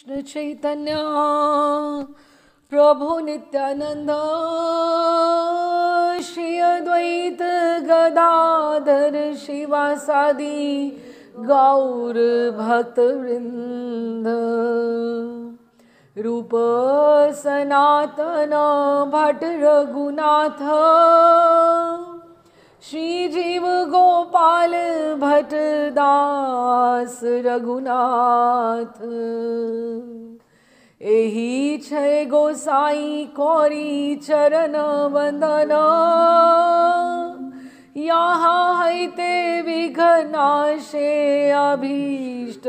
कृष्ण चैतन्य प्रभु नित्यानंद श्री अद्वैत गदाधर शिवासादि गौर भक्त वृंद। रूप सनातन भट्ट रघुनाथ श्री जीव गोपाल भट्ट दास रघुनाथ। एहि छय गोसाई कौरी चरण वंदन यहाँ हैते विघ्नाशे अभीष्ट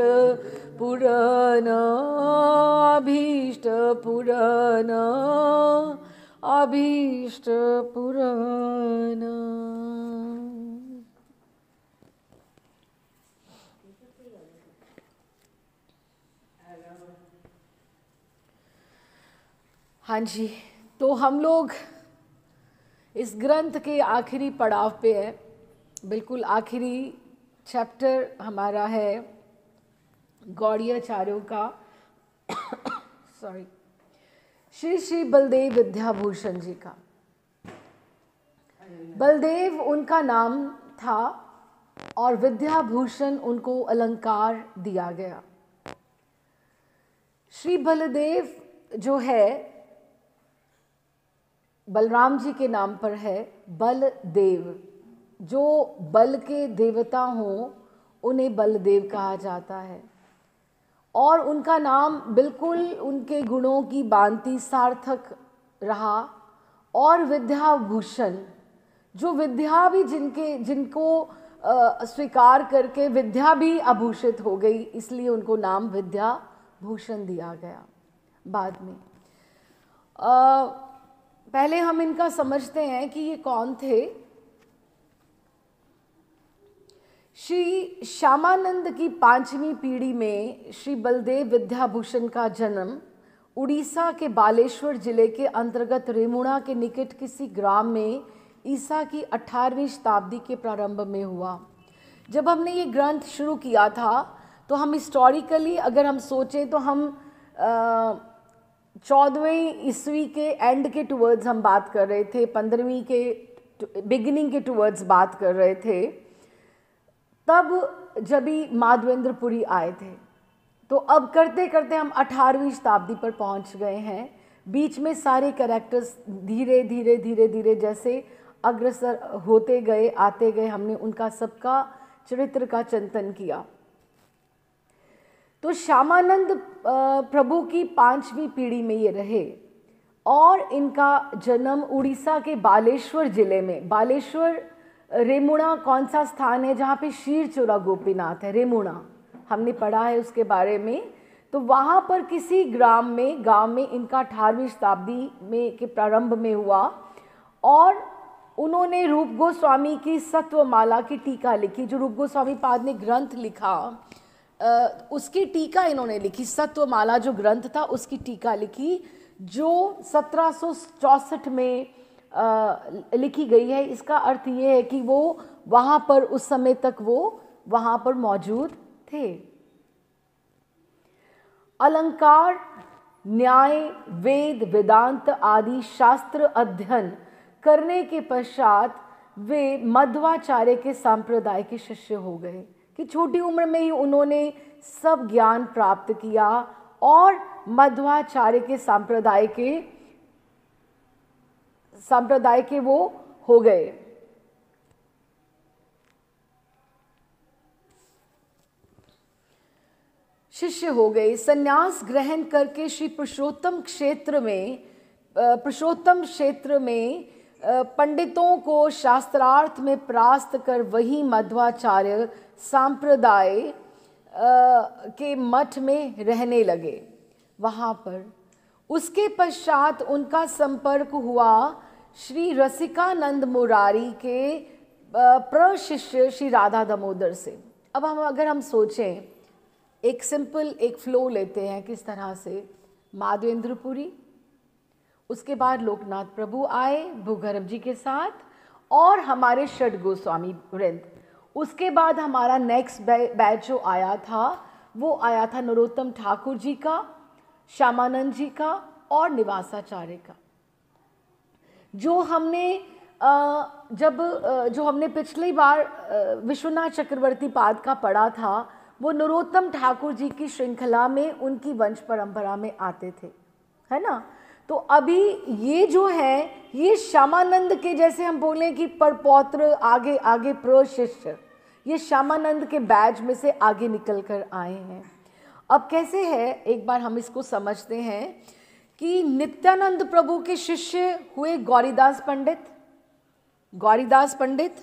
पुरन अभीष्ट पुरन अभीष्ट पुरन। हाँ जी, तो हम लोग इस ग्रंथ के आखिरी पड़ाव पे है। बिल्कुल आखिरी चैप्टर हमारा है गौड़ीयाचार्यों का सॉरी श्री श्री बलदेव विद्याभूषण जी का। बलदेव उनका नाम था और विद्याभूषण उनको अलंकार दिया गया। श्री बलदेव जो है बलराम जी के नाम पर है। बलदेव, जो बल के देवता हों उन्हें बलदेव कहा जाता है और उनका नाम बिल्कुल उनके गुणों की भांति सार्थक रहा। और विद्याभूषण, जो विद्या भी जिनको स्वीकार करके विद्या भी आभूषित हो गई, इसलिए उनको नाम विद्याभूषण दिया गया। बाद में पहले हम इनका समझते हैं कि ये कौन थे। श्री श्यामानंद की 5वीं पीढ़ी में श्री बलदेव विद्याभूषण का जन्म उड़ीसा के बालेश्वर जिले के अंतर्गत रेमुणा के निकट किसी ग्राम में ईसा की 18वीं शताब्दी के प्रारंभ में हुआ। जब हमने ये ग्रंथ शुरू किया था तो हम हिस्टोरिकली अगर हम सोचें तो हम 14वीं ईस्वी के एंड के टुवर्ड्स हम बात कर रहे थे, 15वीं के बिगिनिंग के टुवर्ड्स बात कर रहे थे। तब जब ही माधवेंद्रपुरी आए थे, तो अब करते करते हम 18वीं शताब्दी पर पहुंच गए हैं। बीच में सारे कैरेक्टर्स धीरे धीरे धीरे धीरे जैसे अग्रसर होते गए आते गए, हमने उनका सबका चरित्र का चिंतन किया। तो श्यामानंद प्रभु की 5वीं पीढ़ी में ये रहे और इनका जन्म उड़ीसा के बालेश्वर जिले में, बालेश्वर रेमुणा कौन सा स्थान है जहाँ पे क्षीरचोरा गोपीनाथ है, रेमुणा हमने पढ़ा है उसके बारे में। तो वहाँ पर किसी गांव में इनका 18वीं शताब्दी में के प्रारंभ में हुआ और उन्होंने रूप गोस्वामी की सत्वमाला की टीका लिखी। जो रूप गोस्वामी पाद ने ग्रंथ लिखा उसकी टीका इन्होंने लिखी। सत्वमाला जो ग्रंथ था उसकी टीका लिखी, जो 1764 में लिखी गई है। इसका अर्थ ये है कि वो वहाँ पर उस समय तक वो वहाँ पर मौजूद थे। अलंकार, न्याय, वेद, वेदांत आदि शास्त्र अध्ययन करने के पश्चात वे मध्वाचार्य के संप्रदाय के शिष्य हो गए कि छोटी उम्र में ही उन्होंने सब ज्ञान प्राप्त किया और मध्वाचार्य के संप्रदाय के वो हो गए। शिष्य हो गए। संन्यास ग्रहण करके श्री पुरुषोत्तम क्षेत्र में पंडितों को शास्त्रार्थ में परास्त कर वही मध्वाचार्य संप्रदाय के मठ में रहने लगे वहाँ पर। उसके पश्चात उनका संपर्क हुआ श्री रसिकानंद मुरारी के प्रशिष्य श्री राधा दामोदर से। अब अगर हम सोचें, एक सिंपल एक फ्लो लेते हैं किस तरह से। माधवेंद्रपुरी, उसके बाद लोकनाथ प्रभु आए भूगर्भ जी के साथ और हमारे षड गोस्वामी वृंद। उसके बाद हमारा नेक्स्ट बैच जो आया था वो आया था नरोत्तम ठाकुर जी का श्यामानंद जी का और निवासाचार्य का। जो हमने पिछली बार विश्वनाथ चक्रवर्ती पाद का पढ़ा था, वो नरोत्तम ठाकुर जी की श्रृंखला में उनकी वंश परंपरा में आते थे, है ना। तो अभी ये जो है, ये श्यामानंद के, जैसे हम बोलें कि परपौत्र, आगे आगे प्रशिष्य, ये श्यामानंद के बैच में से आगे निकल कर आए हैं। अब कैसे है, एक बार हम इसको समझते हैं कि नित्यानंद प्रभु के शिष्य हुए गौरीदास पंडित। गौरीदास पंडित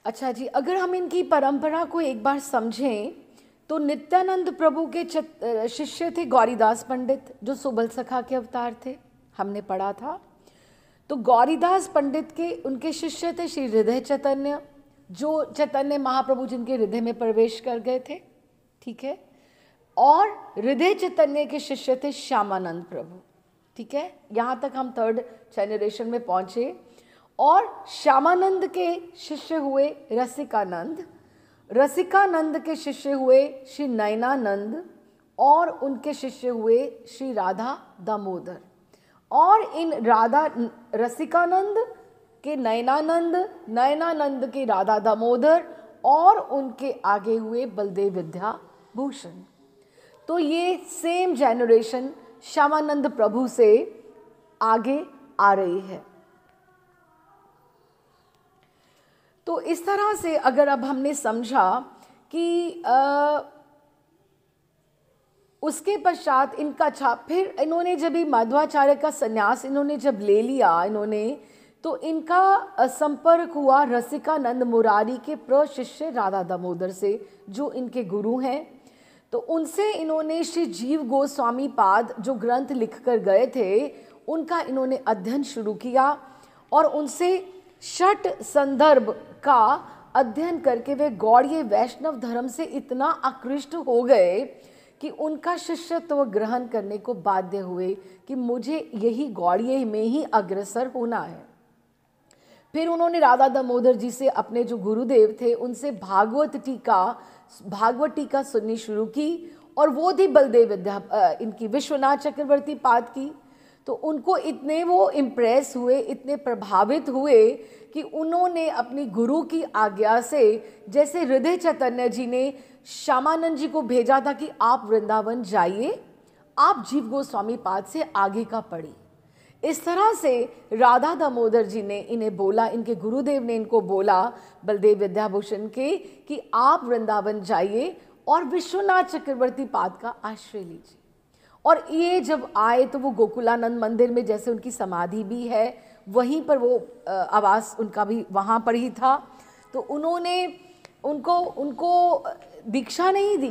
अच्छा जी, अगर हम इनकी परंपरा को एक बार समझें तो नित्यानंद प्रभु के शिष्य थे गौरीदास पंडित, जो सुबल सखा के अवतार थे, हमने पढ़ा था। तो गौरीदास पंडित के उनके शिष्य थे श्री हृदय चैतन्य, जो चैतन्य महाप्रभु जिनके हृदय में प्रवेश कर गए थे, ठीक है। और हृदय चैतन्य के शिष्य थे श्यामानंद प्रभु, ठीक है। यहाँ तक हम 3rd जनरेशन में पहुँचे। और श्यामानंद के शिष्य हुए रसिकानंद, रसिकानंद के शिष्य हुए श्री नयनानंद, और उनके शिष्य हुए श्री राधा दामोदर। और इन रसिकानंद के नयनानंद, नयनानंद के राधा दामोदर, और उनके आगे हुए बलदेव विद्याभूषण। तो ये सेम जनरेशन श्यामानंद प्रभु से आगे आ रही है। तो इस तरह से अगर अब हमने समझा कि उसके पश्चात इनका फिर इन्होंने जब ही माधवाचार्य का संन्यास इन्होंने जब ले लिया इन्होंने, तो इनका संपर्क हुआ रसिकानंद मुरारी के प्रशिष्य राधा दामोदर से, जो इनके गुरु हैं। तो उनसे इन्होंने श्री जीव गोस्वामी पाद जो ग्रंथ लिख कर गए थे, उनका इन्होंने अध्ययन शुरू किया। और उनसे षट संदर्भ का अध्ययन करके वे गौड़ीय वैष्णव धर्म से इतना आकृष्ट हो गए कि उनका शिष्यत्व ग्रहण करने को बाध्य हुए कि मुझे यही गौड़ीय में ही अग्रसर होना है। फिर उन्होंने राधा दामोदर जी से, अपने जो गुरुदेव थे, उनसे भागवत टीका सुननी शुरू की, और वो थी बलदेव इनकी विश्वनाथ चक्रवर्ती पाद की। तो उनको इतने वो इम्प्रेस हुए, इतने प्रभावित हुए कि उन्होंने अपनी गुरु की आज्ञा से, जैसे हृदय चैतन्य जी ने श्यामानंद जी को भेजा था कि आप वृंदावन जाइए, आप जीव गोस्वामी पाद से आगे का पढ़िए, इस तरह से राधा दामोदर जी ने इन्हें बोला, इनके गुरुदेव ने इनको बोला बलदेव विद्याभूषण के, कि आप वृंदावन जाइए और विश्वनाथ चक्रवर्ती पाद का आश्रय लीजिए। और ये जब आए तो वो गोकुलानंद मंदिर में, जैसे उनकी समाधि भी है, वहीं पर वो आवास उनका भी वहाँ पर ही था। तो उन्होंने उनको दीक्षा नहीं दी,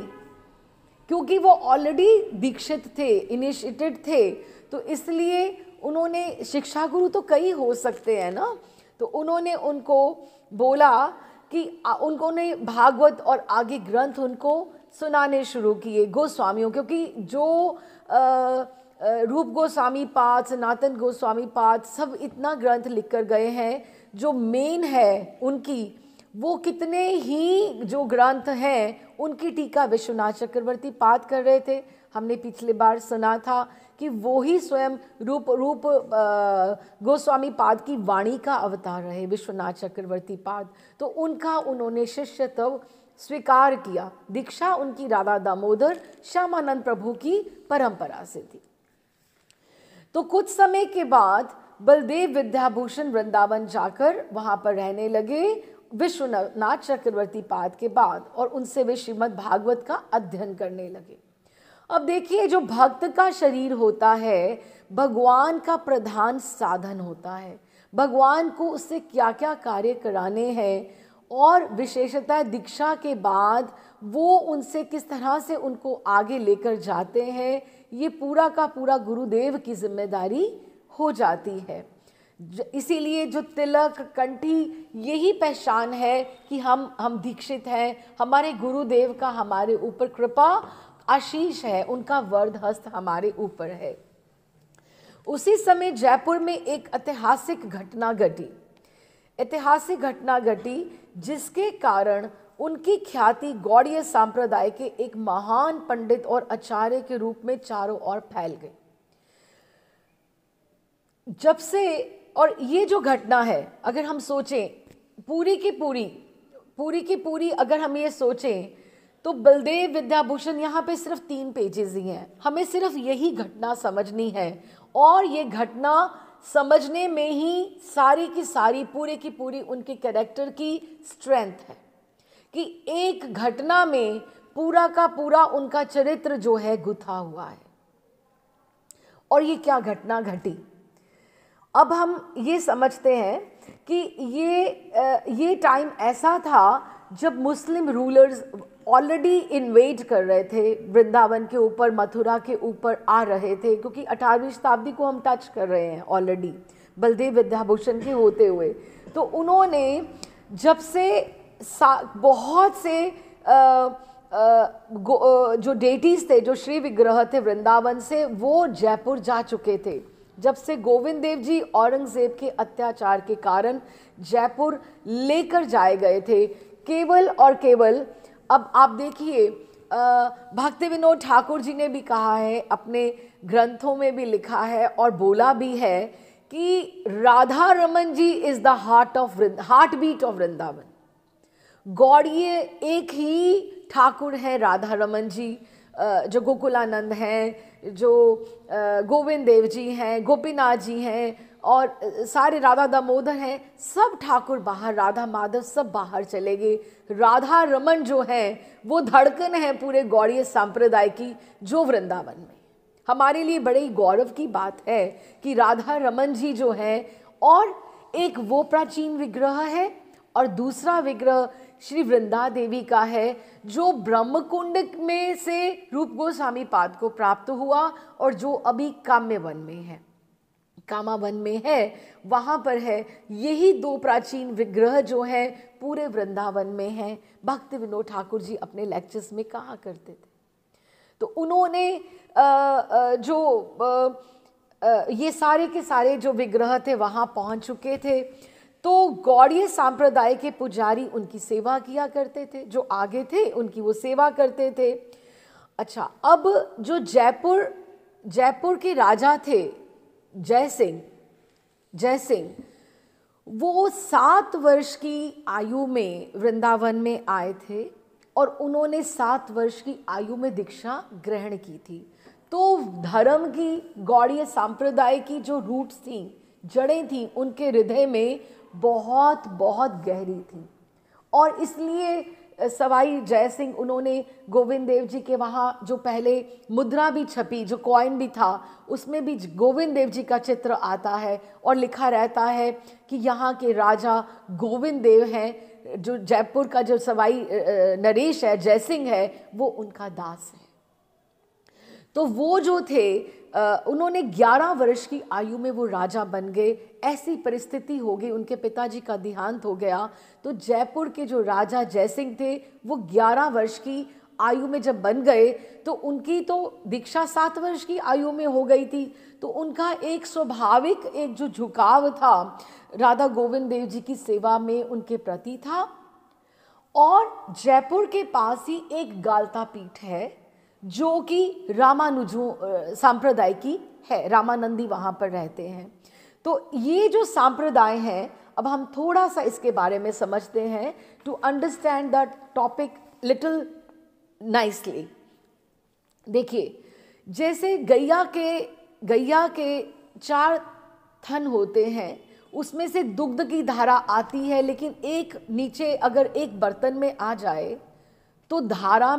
क्योंकि वो ऑलरेडी दीक्षित थे, इनिशिएटेड थे। तो इसलिए उन्होंने, शिक्षा गुरु तो कई हो सकते हैं ना, तो उन्होंने उनको बोला कि उन्होंने भागवत और आगे ग्रंथ उनको सुनाने शुरू किए गोस्वामियों, क्योंकि जो रूप गोस्वामी पाद, सनातन गोस्वामी पाद, सब इतना ग्रंथ लिख कर गए हैं। जो मेन है उनकी, वो कितने ही जो ग्रंथ हैं उनकी टीका विश्वनाथ चक्रवर्ती पाद कर रहे थे। हमने पिछले बार सुना था कि वो ही स्वयं रूप गोस्वामी पाद की वाणी का अवतार रहे विश्वनाथ चक्रवर्ती पाद। तो उनका उन्होंने शिष्यत्व स्वीकार किया। दीक्षा उनकी राधा दामोदर श्यामानंद प्रभु की परंपरा से थी। तो कुछ समय के बाद बलदेव विद्याभूषण वृंदावन जाकर वहाँ पर रहने लगे विश्वनाथ चक्रवर्ती पाद के बाद, और उनसे वे श्रीमद् भागवत का अध्ययन करने लगे। अब देखिए, जो भक्त का शरीर होता है, भगवान का प्रधान साधन होता है। भगवान को उससे क्या क्या कार्य कराने हैं, और विशेषतः दीक्षा के बाद वो उनसे किस तरह से उनको आगे लेकर जाते हैं, ये पूरा का पूरा गुरुदेव की जिम्मेदारी हो जाती है। इसीलिए जो तिलक, कंठी, यही पहचान है कि हम दीक्षित हैं, हमारे गुरुदेव का हमारे ऊपर कृपा आशीष है, उनका वरद हस्त हमारे ऊपर है। उसी समय जयपुर में एक ऐतिहासिक घटना घटी जिसके कारण उनकी ख्याति गौड़ीय संप्रदाय के एक महान पंडित और आचार्य के रूप में चारों ओर फैल गई। जब से, और ये जो घटना है अगर हम सोचें पूरी की पूरी अगर हम ये सोचें तो बलदेव विद्याभूषण यहाँ पे सिर्फ 3 पेजेस ही हैं। हमें सिर्फ यही घटना समझनी है और ये घटना समझने में ही सारी की सारी पूरी की पूरी उनके कैरेक्टर की स्ट्रेंथ है कि एक घटना में पूरा का पूरा उनका चरित्र जो है गुथा हुआ है। और ये क्या घटना घटी, अब हम ये समझते हैं कि ये टाइम ऐसा था जब मुस्लिम रूलर्स ऑलरेडी इन्वेड कर रहे थे वृंदावन के ऊपर, मथुरा के ऊपर आ रहे थे, क्योंकि 18वीं शताब्दी को हम टच कर रहे हैं ऑलरेडी बलदेव विद्याभूषण के होते हुए। तो उन्होंने जब से बहुत से जो डेटीज थे, जो श्री विग्रह थे वृंदावन से, वो जयपुर जा चुके थे। जब से गोविंद देव जी औरंगजेब के अत्याचार के कारण जयपुर लेकर जाए गए थे, केवल और केवल, अब आप देखिए भक्ति विनोद ठाकुर जी ने भी कहा है, अपने ग्रंथों में भी लिखा है और बोला भी है कि Radha Raman ji is the heartbeat of Vrindavan. Gaudiya एक ही ठाकुर है राधा रमन जी, जो गोकुलानंद हैं, जो गोविंद देव जी हैं, गोपीनाथ जी हैं और सारे राधा दामोदर हैं, सब ठाकुर बाहर, राधा माधव सब बाहर चले गए। राधा रमन जो है वो धड़कन है पूरे गौड़ीय संप्रदाय की, जो वृंदावन में। हमारे लिए बड़े ही गौरव की बात है कि राधा रमन जी जो है, और एक वो प्राचीन विग्रह है और दूसरा विग्रह श्री वृंदा देवी का है, जो ब्रह्मकुंड में से रूप गोस्वामी पाद को प्राप्त हुआ और जो अभी काम्यवन में है, कामावन में है, वहाँ पर है। यही 2 प्राचीन विग्रह जो है पूरे वृंदावन में हैं। भक्ति विनोद ठाकुर जी अपने लेक्चर्स में कहा करते थे। तो उन्होंने ये सारे के सारे जो विग्रह थे वहाँ पहुँच चुके थे। तो गौड़ीय संप्रदाय के पुजारी उनकी सेवा किया करते थे, जो आगे थे उनकी वो सेवा करते थे। अच्छा, अब जो जयपुर के राजा थे जय सिंह, वो 7 वर्ष की आयु में वृंदावन में आए थे और उन्होंने 7 वर्ष की आयु में दीक्षा ग्रहण की थी। तो धर्म की, गौड़ीय संप्रदाय की जो रूट्स थी, जड़ें थी, उनके हृदय में बहुत बहुत गहरी थी। और इसलिए सवाई जय सिंह, उन्होंने गोविंद देव जी के वहाँ जो पहले मुद्रा भी छपी, जो कॉइन भी था, उसमें भी गोविंद देव जी का चित्र आता है और लिखा रहता है कि यहाँ के राजा गोविंद देव हैं। जो जयपुर का जो सवाई नरेश है, जय सिंह है, वो उनका दास है। तो वो जो थे, उन्होंने 11 वर्ष की आयु में वो राजा बन गए। ऐसी परिस्थिति हो गई, उनके पिताजी का देहांत हो गया। तो जयपुर के जो राजा जय सिंह थे, वो 11 वर्ष की आयु में जब बन गए, तो उनकी तो दीक्षा 7 वर्ष की आयु में हो गई थी। तो उनका एक स्वाभाविक एक जो झुकाव था राधा गोविंद देव जी की सेवा में उनके प्रति था। और जयपुर के पास ही एक गालता पीठ है जो कि रामानुजों संप्रदाय की है, रामानंदी वहाँ पर रहते हैं। तो ये जो संप्रदाय है, अब हम थोड़ा सा इसके बारे में समझते हैं to understand the topic little nicely. देखिए, जैसे गैया के 4 थन होते हैं, उसमें से दुग्ध की धारा आती है, लेकिन एक नीचे अगर एक बर्तन में आ जाए तो धारा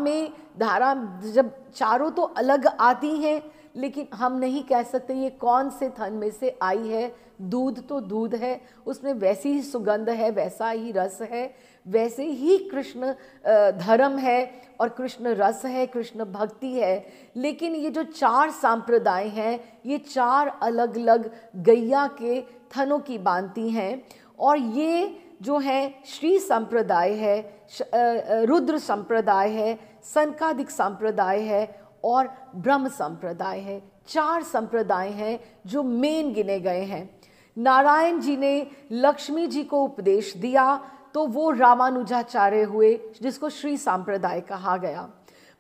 जब चारों तो अलग आती हैं, लेकिन हम नहीं कह सकते ये कौन से थन में से आई है। दूध तो दूध है, उसमें वैसी ही सुगंध है, वैसा ही रस है, वैसे ही कृष्ण धर्म है और कृष्ण रस है, कृष्ण भक्ति है। लेकिन ये जो 4 संप्रदाय हैं, ये 4 अलग अलग गैया के थनों की बांधती हैं। और ये जो है श्री संप्रदाय है, रुद्र संप्रदाय है, सनकादिक संप्रदाय है और ब्रह्म संप्रदाय है। 4 संप्रदाय हैं जो मेन गिने गए हैं। नारायण जी ने लक्ष्मी जी को उपदेश दिया तो वो रामानुजाचार्य हुए, जिसको श्री संप्रदाय कहा गया।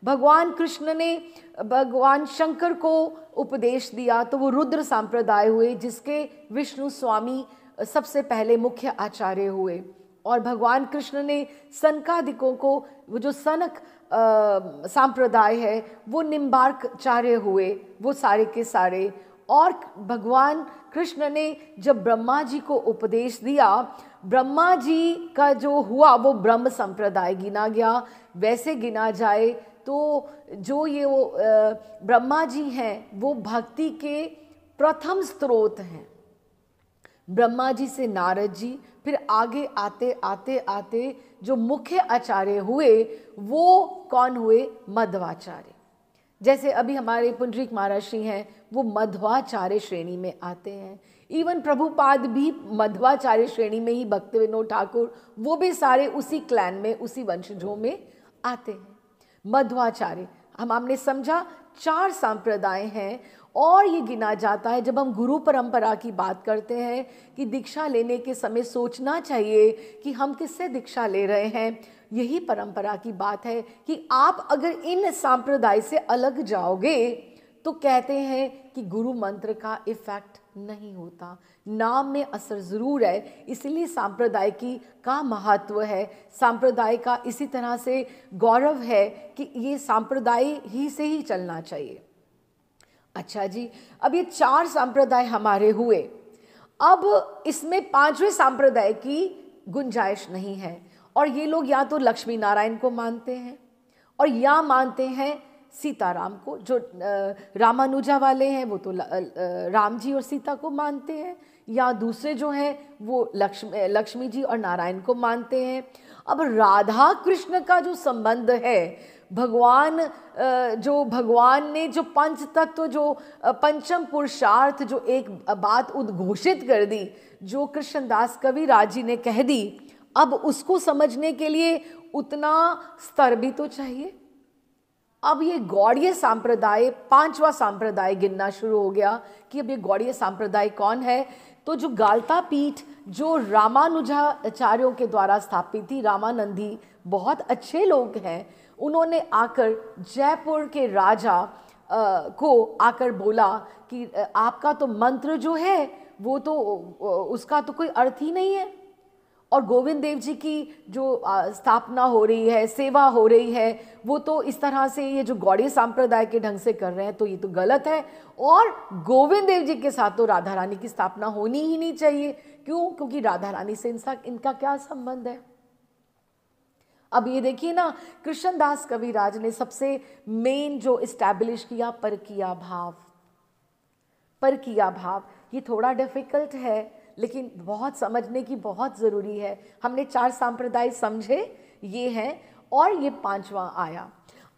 भगवान कृष्ण ने भगवान शंकर को उपदेश दिया तो वो रुद्र संप्रदाय हुए, जिसके विष्णु स्वामी सबसे पहले मुख्य आचार्य हुए। और भगवान कृष्ण ने सनकादिकों को, वो जो सनक संप्रदाय है, वो निम्बार्काचार्य हुए, वो सारे के सारे। और भगवान कृष्ण ने जब ब्रह्मा जी को उपदेश दिया, ब्रह्मा जी का जो हुआ वो ब्रह्म संप्रदाय गिना गया। वैसे गिना जाए तो जो ये वो ब्रह्मा जी हैं वो भक्ति के प्रथम स्रोत हैं। ब्रह्मा जी से नारद जी, फिर आगे आते आते आते जो मुख्य आचार्य हुए वो कौन हुए? मध्वाचार्य। जैसे अभी हमारे पुंडरीक महर्षि हैं, वो मध्वाचार्य श्रेणी में आते हैं। इवन प्रभुपाद भी मध्वाचार्य श्रेणी में ही, भक्ति विनोद ठाकुर, वो भी सारे उसी क्लैन में, उसी वंशजों में आते हैं। मध्वाचार्य हमने समझा 4 संप्रदाय हैं। और ये गिना जाता है, जब हम गुरु परंपरा की बात करते हैं, कि दीक्षा लेने के समय सोचना चाहिए कि हम किससे दीक्षा ले रहे हैं। यही परंपरा की बात है कि आप अगर इन संप्रदाय से अलग जाओगे तो कहते हैं कि गुरु मंत्र का इफेक्ट नहीं होता, नाम में असर जरूर है। इसलिए सांप्रदाय का महत्व है, सांप्रदाय का इसी तरह से गौरव है कि ये सांप्रदाय ही से ही चलना चाहिए। अच्छा जी, अब ये 4 संप्रदाय हमारे हुए। अब इसमें 5वें संप्रदाय की गुंजाइश नहीं है। और ये लोग या तो लक्ष्मी नारायण को मानते हैं और या मानते हैं सीताराम को। जो रामानुजा वाले हैं वो तो राम जी और सीता को मानते हैं, या दूसरे जो हैं वो लक्ष्मी जी और नारायण को मानते हैं। अब राधा कृष्ण का जो संबंध है, भगवान ने जो पंच तत्व, जो पंचम पुरुषार्थ, जो एक बात उद्घोषित कर दी, जो कृष्णदास कविराज जी ने कह दी, अब उसको समझने के लिए उतना स्तर भी तो चाहिए। अब ये गौड़ीय संप्रदाय 5वां संप्रदाय गिनना शुरू हो गया कि अब ये गौड़ीय संप्रदाय कौन है। तो जो गाल्ता पीठ जो रामानुजाचार्यों के द्वारा स्थापित थी, रामानंदी बहुत अच्छे लोग हैं, उन्होंने आकर जयपुर के राजा को आकर बोला कि आपका तो मंत्र जो है वो तो उसका तो कोई अर्थ ही नहीं है, और गोविंद देव जी की जो स्थापना हो रही है, सेवा हो रही है, वो तो इस तरह से ये जो गौड़ीय संप्रदाय के ढंग से कर रहे हैं, तो ये तो गलत है। और गोविंद देव जी के साथ तो राधा रानी की स्थापना होनी ही नहीं चाहिए। क्यों? क्योंकि राधा रानी से इनका क्या संबंध है। अब ये देखिए ना, कृष्णदास कविराज ने सबसे मेन जो इस्टेब्लिश किया, परकिया भाव। परकिया भाव ये थोड़ा डिफिकल्ट है, लेकिन बहुत समझने की बहुत ज़रूरी है। हमने 4 संप्रदाय समझे, ये हैं, और ये 5वां आया।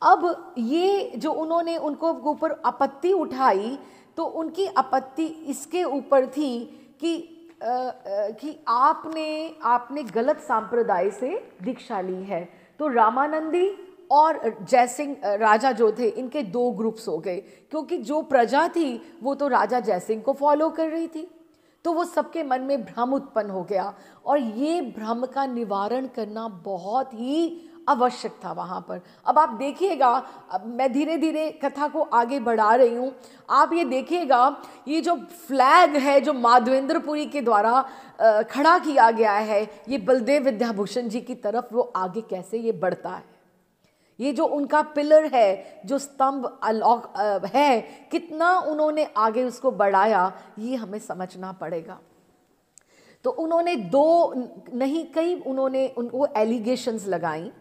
अब ये जो उन्होंने उनको ऊपर आपत्ति उठाई, तो उनकी आपत्ति इसके ऊपर थी कि आपने गलत संप्रदाय से दीक्षा ली है। तो रामानंदी और जयसिंह राजा जो थे, इनके 2 ग्रुप्स हो गए, क्योंकि जो प्रजा थी वो तो राजा जयसिंह को फॉलो कर रही थी। तो वो सबके मन में भ्रम उत्पन्न हो गया, और ये भ्रम का निवारण करना बहुत ही आवश्यक था वहाँ पर। अब आप देखिएगा, अब मैं धीरे धीरे कथा को आगे बढ़ा रही हूँ, आप ये देखिएगा, ये जो फ्लैग है जो माधवेंद्रपुरी के द्वारा खड़ा किया गया है, ये बलदेव विद्याभूषण जी की तरफ वो आगे कैसे ये बढ़ता है। ये जो उनका पिलर है, जो स्तंभ है, कितना उन्होंने आगे उसको बढ़ाया, ये हमें समझना पड़ेगा। तो उन्होंने 2 नहीं कई उन्होंने उनको एलिगेशंस लगाई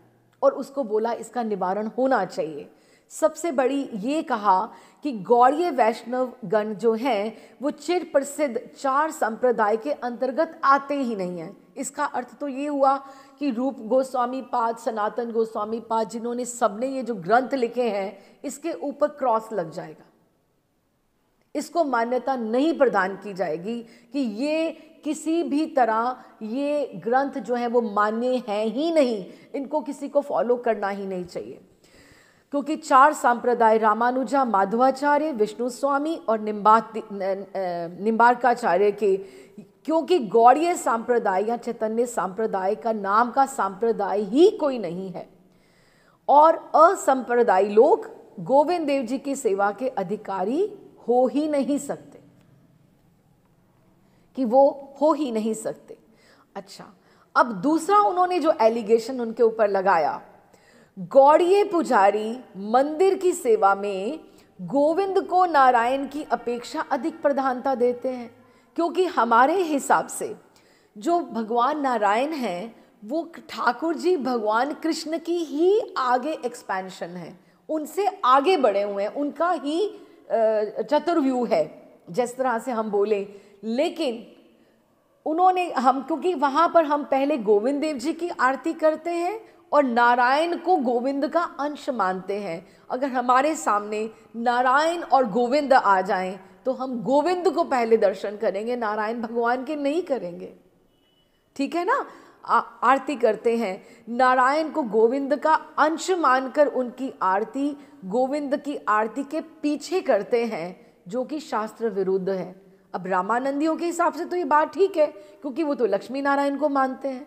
और उसको बोला इसका निवारण होना चाहिए। सबसे बड़ी ये कहा कि गौड़ीय वैष्णव गण जो हैं वो चिर प्रसिद्ध 4 संप्रदाय के अंतर्गत आते ही नहीं हैं। इसका अर्थ तो ये हुआ कि रूप गोस्वामी पाद, सनातन गोस्वामी पाद, जिन्होंने सबने ये जो ग्रंथ लिखे हैं, इसके ऊपर क्रॉस लग जाएगा, इसको मान्यता नहीं प्रदान की जाएगी कि ये किसी भी तरह ये ग्रंथ जो है वो मान्य है ही नहीं, इनको किसी को फॉलो करना ही नहीं चाहिए। क्योंकि 4 संप्रदाय रामानुजा, माधवाचार्य, विष्णु स्वामी और निम्बार्काचार्य के, क्योंकि गौड़ीय संप्रदाय या चैतन्य संप्रदाय का नाम का संप्रदाय ही कोई नहीं है और असंप्रदायी लोग गोविंद देव जी की सेवा के अधिकारी हो ही नहीं सकते, कि वो हो ही नहीं सकते। अच्छा, अब दूसरा उन्होंने जो एलिगेशन उनके ऊपर लगाया, गौड़ीय पुजारी मंदिर की सेवा में गोविंद को नारायण की अपेक्षा अधिक प्रधानता देते हैं, क्योंकि हमारे हिसाब से जो भगवान नारायण हैं वो ठाकुर जी भगवान कृष्ण की ही आगे एक्सपेंशन है, उनसे आगे बढ़े हुए हैं, उनका ही चतुर्व्यूह है, जिस तरह से हम बोले। लेकिन उन्होंने क्योंकि वहाँ पर हम पहले गोविंद देव जी की आरती करते हैं और नारायण को गोविंद का अंश मानते हैं। अगर हमारे सामने नारायण और गोविंद आ जाएं तो हम गोविंद को पहले दर्शन करेंगे, नारायण भगवान के नहीं करेंगे। ठीक है ना? आरती करते हैं, नारायण को गोविंद का अंश मानकर उनकी आरती गोविंद की आरती के पीछे करते हैं, जो कि शास्त्र विरुद्ध है। अब रामानंदियों के हिसाब से तो ये बात ठीक है, क्योंकि वो तो लक्ष्मी नारायण को मानते हैं।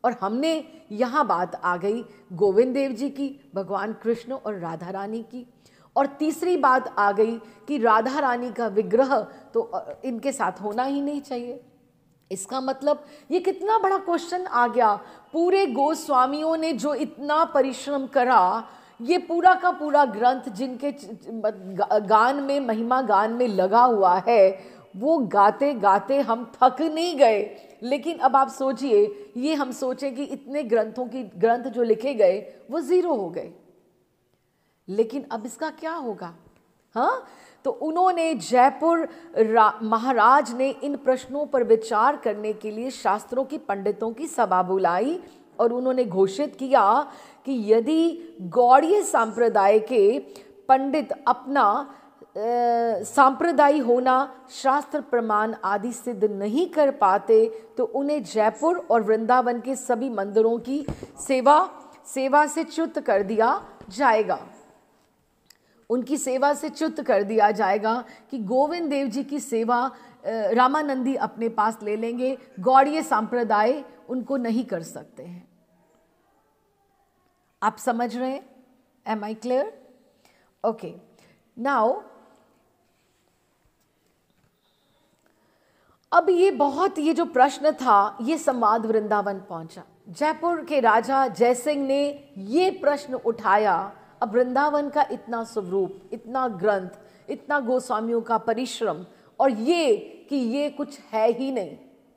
और हमने यहाँ बात आ गई गोविंद देव जी की, भगवान कृष्ण और राधा रानी की। और तीसरी बात आ गई कि राधा रानी का विग्रह तो इनके साथ होना ही नहीं चाहिए। इसका मतलब ये कितना बड़ा क्वेश्चन आ गया। पूरे गोस्वामियों ने जो इतना परिश्रम करा, ये पूरा का पूरा ग्रंथ जिनके गान में, महिमा गान में लगा हुआ है, वो गाते गाते हम थक नहीं गए। लेकिन अब आप सोचिए, ये हम सोचें कि इतने ग्रंथ जो लिखे गए वो जीरो हो गए, लेकिन अब इसका क्या होगा? हाँ, तो उन्होंने जयपुर महाराज ने इन प्रश्नों पर विचार करने के लिए शास्त्रों की पंडितों की सभा बुलाई और उन्होंने घोषित किया कि यदि गौड़ीय संप्रदाय के पंडित अपना सांप्रदायी होना शास्त्र प्रमाण आदि सिद्ध नहीं कर पाते तो उन्हें जयपुर और वृंदावन के सभी मंदिरों की सेवा से च्युत कर दिया जाएगा। उनकी सेवा से च्युत कर दिया जाएगा कि गोविंद देव जी की सेवा रामानंदी अपने पास ले लेंगे, गौड़ीय संप्रदाय उनको नहीं कर सकते हैं। आप समझ रहे हैं? Am I clear? Okay, now अब ये जो प्रश्न था, ये संवाद वृंदावन पहुंचा। जयपुर के राजा जयसिंह ने ये प्रश्न उठाया। अब वृंदावन का इतना स्वरूप, इतना ग्रंथ, इतना गोस्वामियों का परिश्रम, और ये कि ये कुछ है ही नहीं,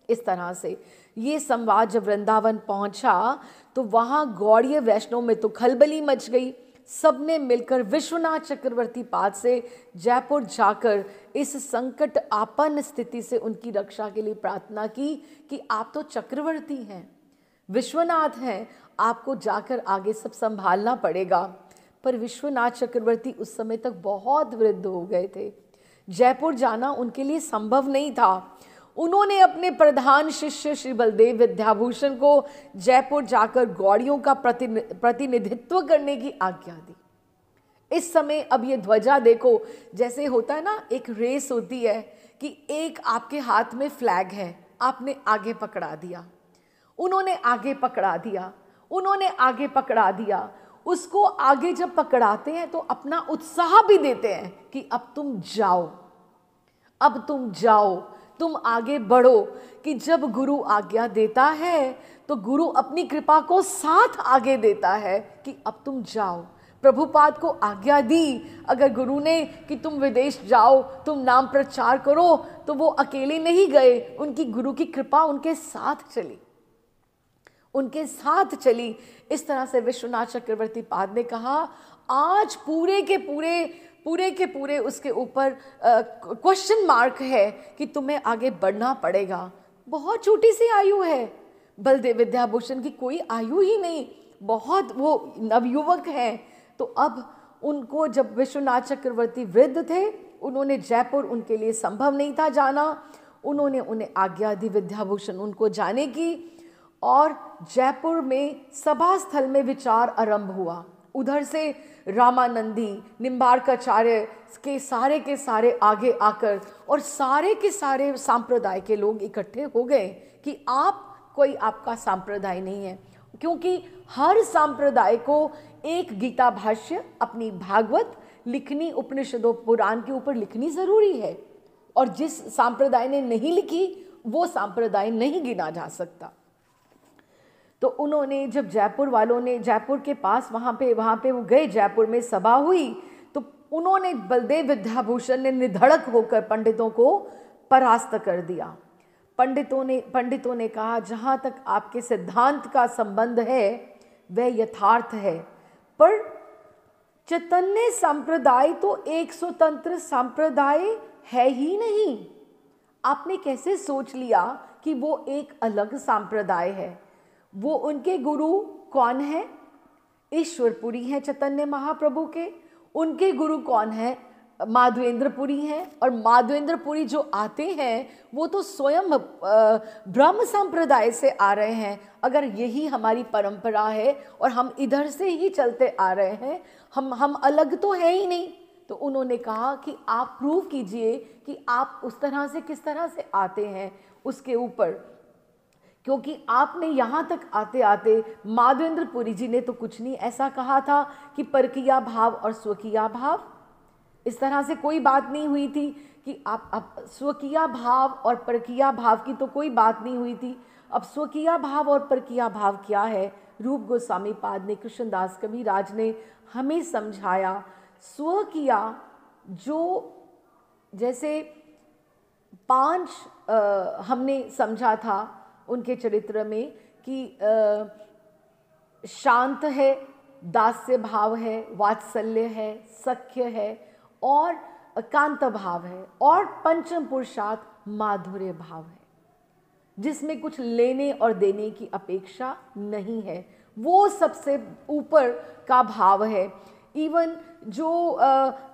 इस तरह से ये संवाद जब वृंदावन पहुंचा तो वहाँ गौड़ीय वैष्णव में तो खलबली मच गई। सबने मिलकर विश्वनाथ चक्रवर्ती पाद से जयपुर जाकर इस संकट आपन्न स्थिति से उनकी रक्षा के लिए प्रार्थना की कि आप तो चक्रवर्ती हैं, विश्वनाथ हैं, आपको जाकर आगे सब संभालना पड़ेगा। पर विश्वनाथ चक्रवर्ती उस समय तक बहुत वृद्ध हो गए थे, जयपुर जाना उनके लिए संभव नहीं था। उन्होंने अपने प्रधान शिष्य श्री बलदेव विद्याभूषण को जयपुर जाकर गौड़ियों का प्रतिनिधित्व करने की आज्ञा दी। इस समय अब ये ध्वजा देखो, जैसे होता है ना, एक रेस होती है कि एक आपके हाथ में फ्लैग है, आपने आगे पकड़ा दिया, उन्होंने आगे पकड़ा दिया, उन्होंने आगे पकड़ा दिया। उसको आगे जब पकड़ाते हैं तो अपना उत्साह भी देते हैं कि अब तुम जाओ, अब तुम जाओ, तुम आगे बढ़ो। कि जब गुरु आज्ञा देता है तो गुरु अपनी कृपा को साथ आगे देता है कि अब तुम जाओ। प्रभुपाद को आज्ञा दी, अगर गुरु ने कि तुम विदेश जाओ, तुम नाम प्रचार करो, तो वो अकेले नहीं गए, उनकी गुरु की कृपा उनके साथ चली, उनके साथ चली। इस तरह से विश्वनाथ चक्रवर्ती पाद ने कहा, आज पूरे के पूरे उसके ऊपर क्वेश्चन मार्क है कि तुम्हें आगे बढ़ना पड़ेगा। बहुत छोटी सी आयु है, बलदेव विद्याभूषण की कोई आयु ही नहीं, बहुत वो नवयुवक हैं। तो अब उनको, जब विश्वनाथ चक्रवर्ती वृद्ध थे, उन्होंने जयपुर उनके लिए संभव नहीं था जाना, उन्होंने उन्हें आज्ञा दी विद्याभूषण उनको जाने की। और जयपुर में सभा स्थल में विचार आरंभ हुआ। उधर से रामानंदी, निम्बार्काचार्य के सारे आगे आकर और सारे के सारे सांप्रदाय के लोग इकट्ठे हो गए कि कोई आपका सांप्रदाय नहीं है, क्योंकि हर सांप्रदाय को एक गीता भाष्य, अपनी भागवत लिखनी, उपनिषदों पुराण के ऊपर लिखनी जरूरी है, और जिस सांप्रदाय ने नहीं लिखी वो सांप्रदाय नहीं गिना जा सकता। तो उन्होंने, जब जयपुर वालों ने, जयपुर के पास वहाँ पे वो गए, जयपुर में सभा हुई, तो उन्होंने, बलदेव विद्याभूषण ने निधड़क होकर पंडितों को परास्त कर दिया। पंडितों ने कहा, जहाँ तक आपके सिद्धांत का संबंध है वह यथार्थ है, पर चैतन्य संप्रदाय तो एक स्वतंत्र संप्रदाय है ही नहीं। आपने कैसे सोच लिया कि वो एक अलग संप्रदाय है? वो उनके गुरु कौन है? ईश्वरपुरी हैं चैतन्य महाप्रभु के। उनके गुरु कौन है? माधवेंद्रपुरी हैं। और माधवेंद्रपुरी जो आते हैं वो तो स्वयं ब्रह्म संप्रदाय से आ रहे हैं। अगर यही हमारी परंपरा है और हम इधर से ही चलते आ रहे हैं, हम अलग तो है ही नहीं। तो उन्होंने कहा कि आप प्रूव कीजिए कि आप उस तरह से किस तरह से आते हैं उसके ऊपर, क्योंकि आपने यहाँ तक आते आते, माधवेंद्रपुरी जी ने तो कुछ नहीं ऐसा कहा था कि परकीया भाव और स्वकीया भाव, इस तरह से कोई बात नहीं हुई थी कि आप स्वकीया भाव और परकीया भाव की तो कोई बात नहीं हुई थी। अब स्वकीया भाव और परकीया भाव क्या है? रूप गोस्वामी पाद ने, कृष्णदास कविराज ने हमें समझाया। स्वकीया जो, जैसे 5 हमने समझा था उनके चरित्र में कि शांत है, दास्य भाव है, वात्सल्य है, सख्य है और कांत भाव है, और पंचम पुरुषार्थ माधुर्य भाव है, जिसमें कुछ लेने और देने की अपेक्षा नहीं है। वो सबसे ऊपर का भाव है। इवन जो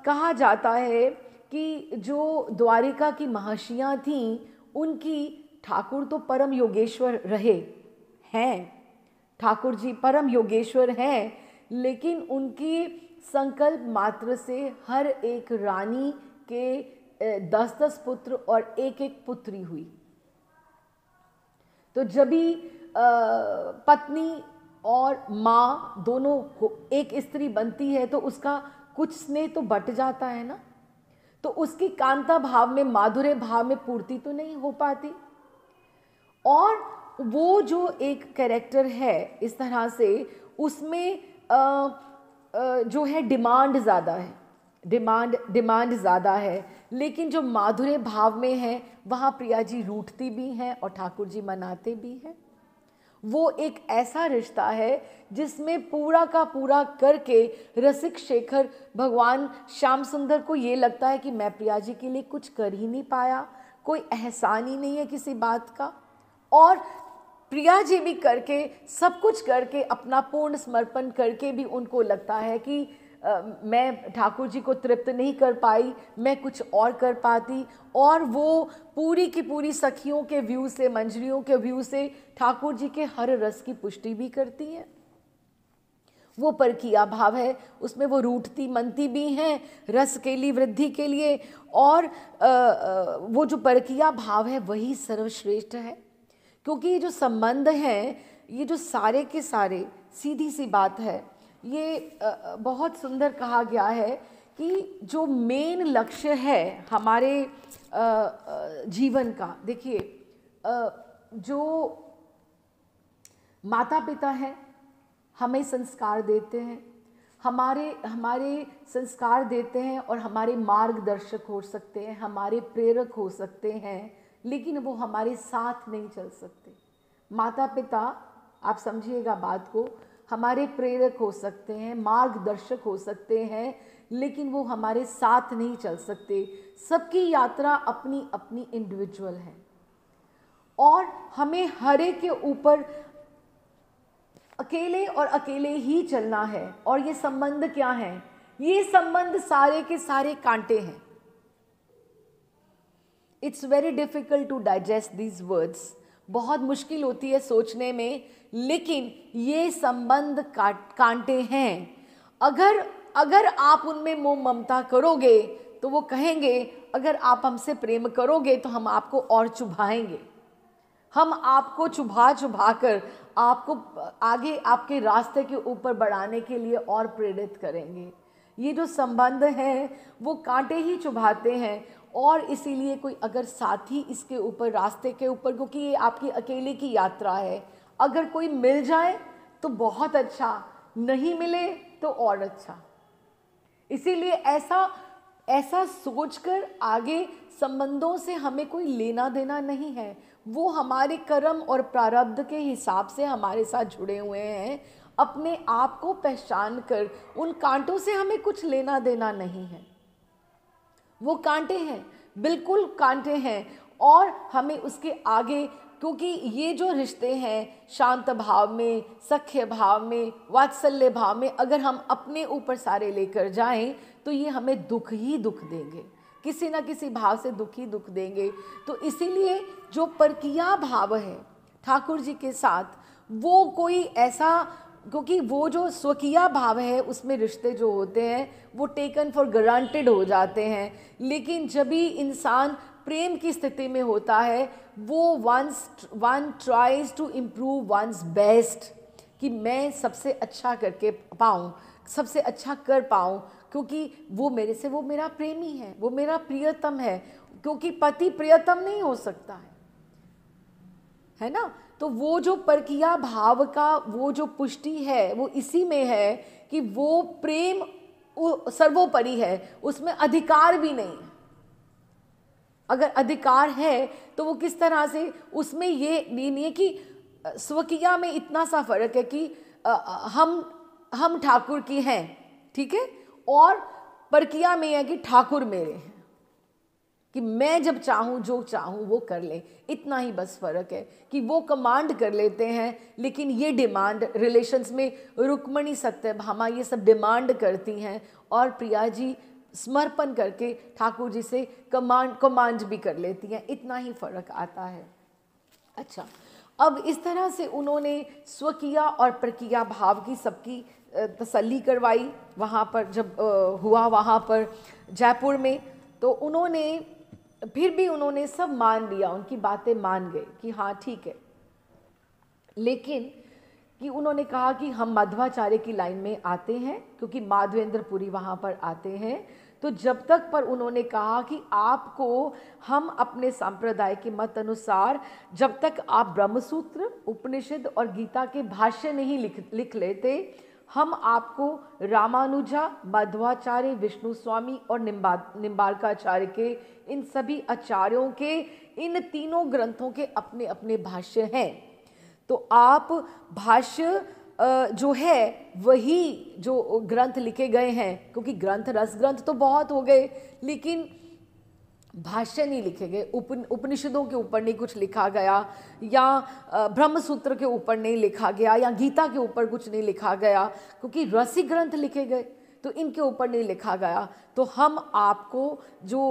कहा जाता है कि जो द्वारिका की महर्षियाँ थीं, उनकी, ठाकुर तो परम योगेश्वर रहे हैं, ठाकुर जी परम योगेश्वर हैं, लेकिन उनकी संकल्प मात्र से हर एक रानी के 10-10 पुत्र और एक पुत्री हुई। तो जब भी पत्नी और माँ दोनों को एक स्त्री बनती है तो उसका कुछ स्नेह तो बट जाता है ना, तो उसकी कांता भाव में, माधुर्य भाव में पूर्ति तो नहीं हो पाती। और वो जो एक कैरेक्टर है इस तरह से, उसमें जो है डिमांड ज़्यादा है, डिमांड ज़्यादा है, लेकिन जो माधुर्य भाव में है वहाँ प्रिया जी रूठती भी हैं और ठाकुर जी मनाते भी हैं। वो एक ऐसा रिश्ता है जिसमें पूरा का पूरा करके रसिक शेखर भगवान श्याम सुंदर को ये लगता है कि मैं प्रिया जी के लिए कुछ कर ही नहीं पाया, कोई एहसान ही नहीं है किसी बात का। और प्रिया जी भी करके, सब कुछ करके, अपना पूर्ण समर्पण करके भी उनको लगता है कि मैं ठाकुर जी को तृप्त नहीं कर पाई, मैं कुछ और कर पाती। और वो पूरी की पूरी सखियों के व्यू से, मंजरियों के व्यू से ठाकुर जी के हर रस की पुष्टि भी करती हैं। वो परकीया भाव है, उसमें वो रूठती मनती भी हैं रस के लिए, वृद्धि के लिए। और वो जो परकीया भाव है वही सर्वश्रेष्ठ है, क्योंकि ये जो संबंध हैं, ये जो सारे के सारे, सीधी सी बात है, ये बहुत सुंदर कहा गया है कि जो मेन लक्ष्य है हमारे जीवन का, देखिए जो माता पिता हैं हमें संस्कार देते हैं, हमारे संस्कार देते हैं और हमारे मार्गदर्शक हो सकते हैं, हमारे प्रेरक हो सकते हैं, लेकिन वो हमारे साथ नहीं चल सकते। माता पिता, आप समझिएगा बात को, हमारे प्रेरक हो सकते हैं, मार्गदर्शक हो सकते हैं, लेकिन वो हमारे साथ नहीं चल सकते। सबकी यात्रा अपनी अपनी इंडिविजुअल है और हमें हर एक के ऊपर अकेले और अकेले ही चलना है। और ये संबंध क्या है? ये संबंध सारे के सारे कांटे हैं। It's very difficult to digest these words, बहुत मुश्किल होती है सोचने में, लेकिन ये संबंध कांटे हैं। अगर अगर आप उनमें मोह ममता करोगे तो वो कहेंगे अगर आप हमसे प्रेम करोगे तो हम आपको और चुभाएंगे, हम आपको चुभा चुभा कर आपको आगे आपके रास्ते के ऊपर बढ़ाने के लिए और प्रेरित करेंगे। ये जो संबंध है वो कांटे ही चुभाते हैं, और इसीलिए कोई अगर साथी इसके ऊपर रास्ते के ऊपर, क्योंकि ये आपकी अकेले की यात्रा है, अगर कोई मिल जाए तो बहुत अच्छा, नहीं मिले तो और अच्छा। इसीलिए ऐसा सोचकर आगे संबंधों से हमें कोई लेना देना नहीं है, वो हमारे कर्म और प्रारब्ध के हिसाब से हमारे साथ जुड़े हुए हैं। अपने आप को पहचान कर उन कांटों से हमें कुछ लेना देना नहीं है। वो कांटे हैं, बिल्कुल कांटे हैं, और हमें उसके आगे, क्योंकि ये जो रिश्ते हैं शांत भाव में, सख्य भाव में, वात्सल्य भाव में, अगर हम अपने ऊपर सारे लेकर जाएं तो ये हमें दुख ही दुख देंगे, किसी ना किसी भाव से दुख ही दुख देंगे। तो इसीलिए जो परकीया भाव है ठाकुर जी के साथ, वो कोई ऐसा, क्योंकि वो जो स्वकीय भाव है उसमें रिश्ते जो होते हैं वो टेकन फॉर ग्रांटेड हो जाते हैं, लेकिन जब भी इंसान प्रेम की स्थिति में होता है वो one tries to improve one's best, कि मैं सबसे अच्छा करके पाऊँ, सबसे अच्छा कर पाऊँ, क्योंकि वो मेरे से, वो मेरा प्रेमी है, वो मेरा प्रियतम है, क्योंकि पति प्रियतम नहीं हो सकता है ना। तो वो जो परकीया भाव का वो जो पुष्टि है वो इसी में है कि वो प्रेम सर्वोपरि है, उसमें अधिकार भी नहीं है। अगर अधिकार है तो वो किस तरह से, उसमें ये नहीं है कि स्वकीया में इतना सा फर्क है कि हम ठाकुर की हैं, ठीक है, और परकिया में है कि ठाकुर मेरे हैं, कि मैं जब चाहूँ जो चाहूँ वो कर ले, इतना ही बस फर्क है कि वो कमांड कर लेते हैं, लेकिन ये डिमांड रिलेशंस में रुक्मणी सत्यभामा ये सब डिमांड करती हैं, और प्रिया जी समर्पण करके ठाकुर जी से कमांड भी कर लेती हैं, इतना ही फर्क आता है। अच्छा, अब इस तरह से उन्होंने स्वकीय और परकीय भाव की सबकी तसल्ली करवाई वहाँ पर जब हुआ वहाँ पर जयपुर में, तो उन्होंने फिर भी उन्होंने सब मान लिया, उनकी बातें मान गए कि हाँ ठीक है, लेकिन कि उन्होंने कहा कि हम माधवाचार्य की लाइन में आते हैं, क्योंकि माधवेंद्रपुरी वहाँ पर आते हैं। तो जब तक पर उन्होंने कहा कि आपको हम अपने संप्रदाय के मत अनुसार जब तक आप ब्रह्मसूत्र, उपनिषद और गीता के भाष्य नहीं लिख लेते, हम आपको रामानुजा, मध्वाचार्य, विष्णु स्वामी और निम्बार्काचार्य के इन सभी आचार्यों के इन तीनों ग्रंथों के अपने अपने भाष्य हैं। तो आप भाष्य जो है वही जो ग्रंथ लिखे गए हैं, क्योंकि ग्रंथ रस ग्रंथ तो बहुत हो गए, लेकिन भाष्य नहीं लिखे गए, उपनिषदों के ऊपर नहीं कुछ लिखा गया, या ब्रह्मसूत्र के ऊपर नहीं लिखा गया, या गीता के ऊपर कुछ नहीं लिखा गया, क्योंकि रसिक ग्रंथ लिखे गए तो इनके ऊपर नहीं लिखा गया। तो हम आपको जो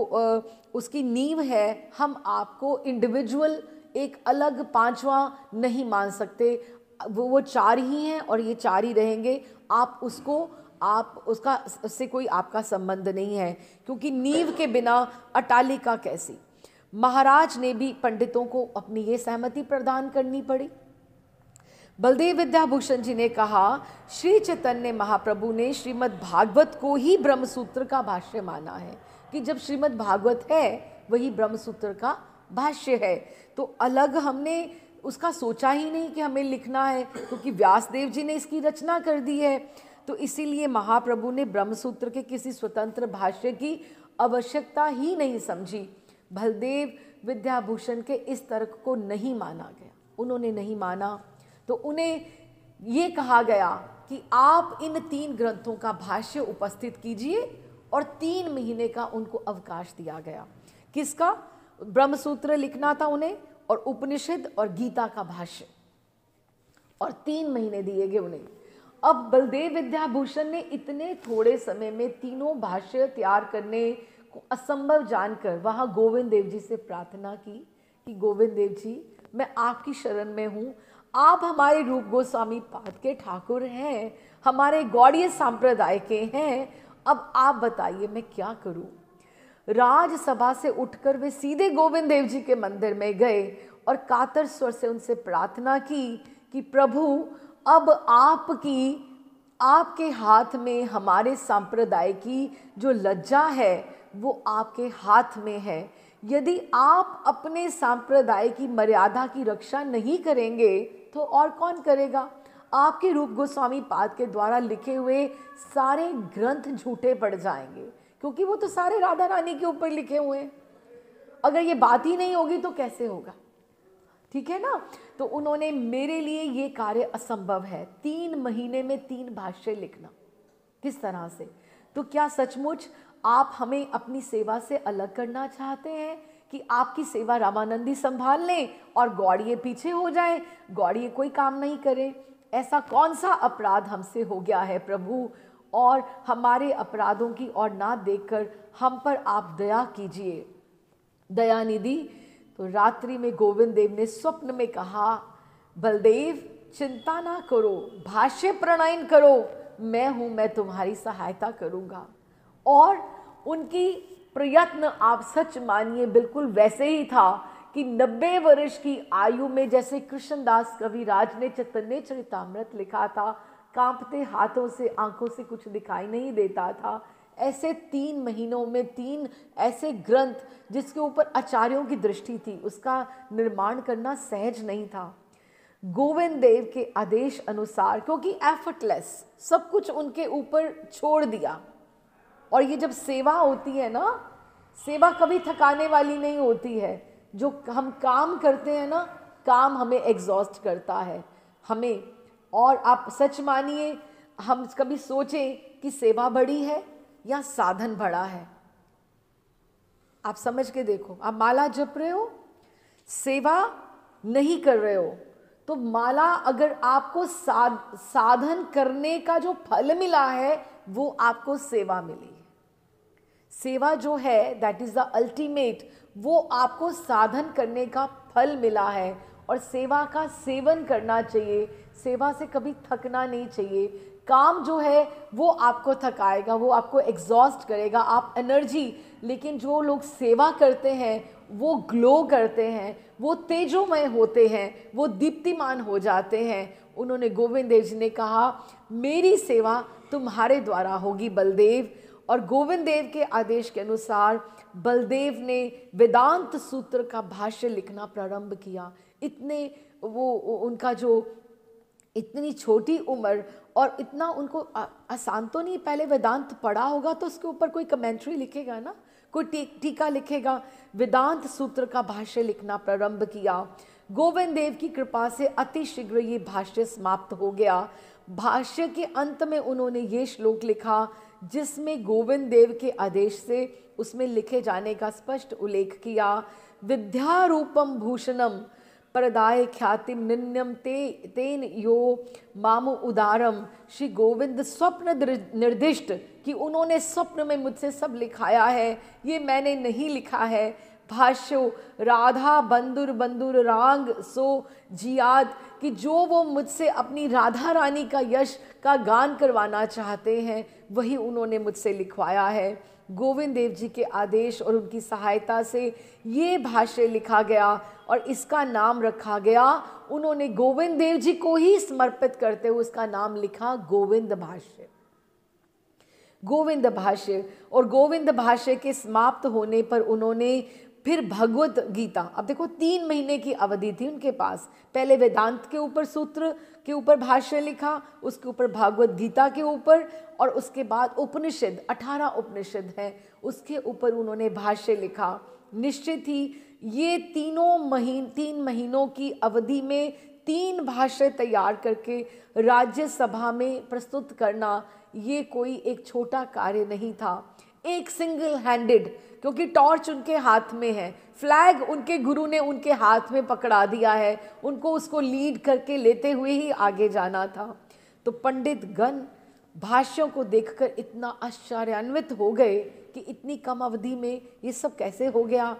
उसकी नींव है, हम आपको इंडिविजुअल एक अलग पांचवा नहीं मान सकते, वो चार ही हैं और ये चार ही रहेंगे। आप उसका से कोई आपका संबंध नहीं है, क्योंकि नींव के बिना अटालिका कैसी। महाराज ने भी पंडितों को अपनी ये सहमति प्रदान करनी पड़ी। बलदेव विद्याभूषण जी ने कहा, श्री चैतन्य महाप्रभु ने श्रीमद् भागवत को ही ब्रह्मसूत्र का भाष्य माना है, कि जब श्रीमद् भागवत है वही ब्रह्मसूत्र का भाष्य है। तो अलग हमने उसका सोचा ही नहीं कि हमें लिखना है, क्योंकि व्यासदेव जी ने इसकी रचना कर दी है। तो इसीलिए महाप्रभु ने ब्रह्मसूत्र के किसी स्वतंत्र भाष्य की आवश्यकता ही नहीं समझी। बलदेव विद्याभूषण के इस तर्क को नहीं माना गया, उन्होंने नहीं माना। तो उन्हें ये कहा गया कि आप इन तीन ग्रंथों का भाष्य उपस्थित कीजिए, और 3 महीने का उनको अवकाश दिया गया। किसका? ब्रह्मसूत्र लिखना था उन्हें, और उपनिषद और गीता का भाष्य, और 3 महीने दिए गए उन्हें। अब बलदेव विद्याभूषण ने इतने थोड़े समय में तीनों भाष्य तैयार करने को असंभव जानकर वहाँ गोविंद देव जी से प्रार्थना की कि गोविंद देव जी, मैं आपकी शरण में हूँ, आप हमारे रूप गोस्वामी पाद के ठाकुर हैं, हमारे गौड़ीय संप्रदाय के हैं, अब आप बताइए मैं क्या करूं। राजसभा से उठकर वे सीधे गोविंद देव जी के मंदिर में गए और कातर स्वर से उनसे प्रार्थना की कि प्रभु, अब आपके हाथ में हमारे संप्रदाय की जो लज्जा है वो आपके हाथ में है। यदि आप अपने संप्रदाय की मर्यादा की रक्षा नहीं करेंगे तो और कौन करेगा। आपके रूप गोस्वामी पाद के द्वारा लिखे हुए सारे ग्रंथ झूठे पड़ जाएंगे, क्योंकि वो तो सारे राधा रानी के ऊपर लिखे हुए हैं। अगर ये बात ही नहीं होगी तो कैसे होगा, ठीक है ना। तो उन्होंने मेरे लिए ये कार्य असंभव है, 3 महीने में 3 भाष्य लिखना। किस तरह से? तो क्या सचमुच आप हमें अपनी सेवा से अलग करना चाहते हैं कि आपकी सेवा रामानंदी संभाल लें और गौड़िये पीछे हो जाएं, गौड़िये कोई काम नहीं करें? ऐसा कौन सा अपराध हमसे हो गया है प्रभु, और हमारे अपराधों की ओर ना देखकर हम पर आप दया कीजिए, दयानिधि। तो रात्रि में गोविंद देव ने स्वप्न में कहा, बलदेव चिंता ना करो, भाष्य प्रणयन करो, मैं हूं, मैं तुम्हारी सहायता करूंगा। और उनकी प्रयत्न आप सच मानिए बिल्कुल वैसे ही था कि 90 वर्ष की आयु में जैसे कृष्णदास कविराज ने चैतन्य चरितामृत लिखा था, कांपते हाथों से आंखों से कुछ दिखाई नहीं देता था, ऐसे 3 महीनों में 3 ऐसे ग्रंथ जिसके ऊपर आचार्यों की दृष्टि थी, उसका निर्माण करना सहज नहीं था। गोविंद देव के आदेश अनुसार, क्योंकि एफर्टलेस सब कुछ उनके ऊपर छोड़ दिया। और ये जब सेवा होती है ना, सेवा कभी थकाने वाली नहीं होती है। जो हम काम करते हैं ना, काम हमें एग्जॉस्ट करता है हमें। और आप सच मानिए, हम कभी सोचें कि सेवा बड़ी है या साधन बड़ा है। आप समझ के देखो, आप माला जप रहे हो, सेवा नहीं कर रहे हो, तो माला अगर आपको साधन करने का जो फल मिला है वो आपको सेवा मिली है। सेवा जो है दैट इज द अल्टीमेट, वो आपको साधन करने का फल मिला है। और सेवा का सेवन करना चाहिए, सेवा से कभी थकना नहीं चाहिए। काम जो है वो आपको थकाएगा, वो आपको एग्जॉस्ट करेगा, आप एनर्जी, लेकिन जो लोग सेवा करते हैं वो ग्लो करते हैं, वो तेजोमय होते हैं, वो दीप्तिमान हो जाते हैं। उन्होंने, गोविंद देव जी ने कहा, मेरी सेवा तुम्हारे द्वारा होगी बलदेव। और गोविंद देव के आदेश के अनुसार बलदेव ने वेदांत सूत्र का भाष्य लिखना प्रारंभ किया। इतने वो उनका जो इतनी छोटी उम्र और इतना उनको आसान तो नहीं, पहले वेदांत पढ़ा होगा तो उसके ऊपर कोई कमेंट्री लिखेगा ना, कोई टीका लिखेगा। वेदांत सूत्र का भाष्य लिखना प्रारंभ किया। गोविंद देव की कृपा से अति शीघ्र ये भाष्य समाप्त हो गया। भाष्य के अंत में उन्होंने ये श्लोक लिखा जिसमें गोविंद देव के आदेश से उसमें लिखे जाने का स्पष्ट उल्लेख किया। विद्यारूपम भूषणम परदाय ख्यातिम निन्यम तेन यो मामु उदारम। श्री गोविंद स्वप्न निर्दिष्ट, कि उन्होंने स्वप्न में मुझसे सब लिखाया है, ये मैंने नहीं लिखा है। भाष्यो राधा बंदुर बंदुर रांग सो जियाद, कि जो वो मुझसे अपनी राधा रानी का यश का गान करवाना चाहते हैं वही उन्होंने मुझसे लिखवाया है। गोविंद देव जी के आदेश और उनकी सहायता से ये भाष्य लिखा गया और इसका नाम रखा गया, उन्होंने गोविंद देव जी को ही समर्पित करते हुए उसका नाम लिखा गोविंद भाष्य। गोविंद भाष्य। और गोविंद भाष्य के समाप्त होने पर उन्होंने फिर भगवत गीता, अब देखो 3 महीने की अवधि थी उनके पास, पहले वेदांत के ऊपर सूत्र के ऊपर भाष्य लिखा, उसके ऊपर भागवत गीता के ऊपर, और उसके बाद उपनिषद 18 उपनिषद हैं उसके ऊपर उन्होंने भाष्य लिखा। निश्चित ही ये 3 महीनों की अवधि में 3 भाष्य तैयार करके राज्यसभा में प्रस्तुत करना ये कोई एक छोटा कार्य नहीं था। एक सिंगल हैंडेड, क्योंकि टॉर्च उनके हाथ में है, फ्लैग उनके गुरु ने उनके हाथ में पकड़ा दिया है, उनको उसको लीड करके लेते हुए ही आगे जाना था। तो पंडित गण भाष्यों को देखकर इतना आश्चर्यान्वित हो गए कि इतनी कम अवधि में ये सब कैसे हो गया।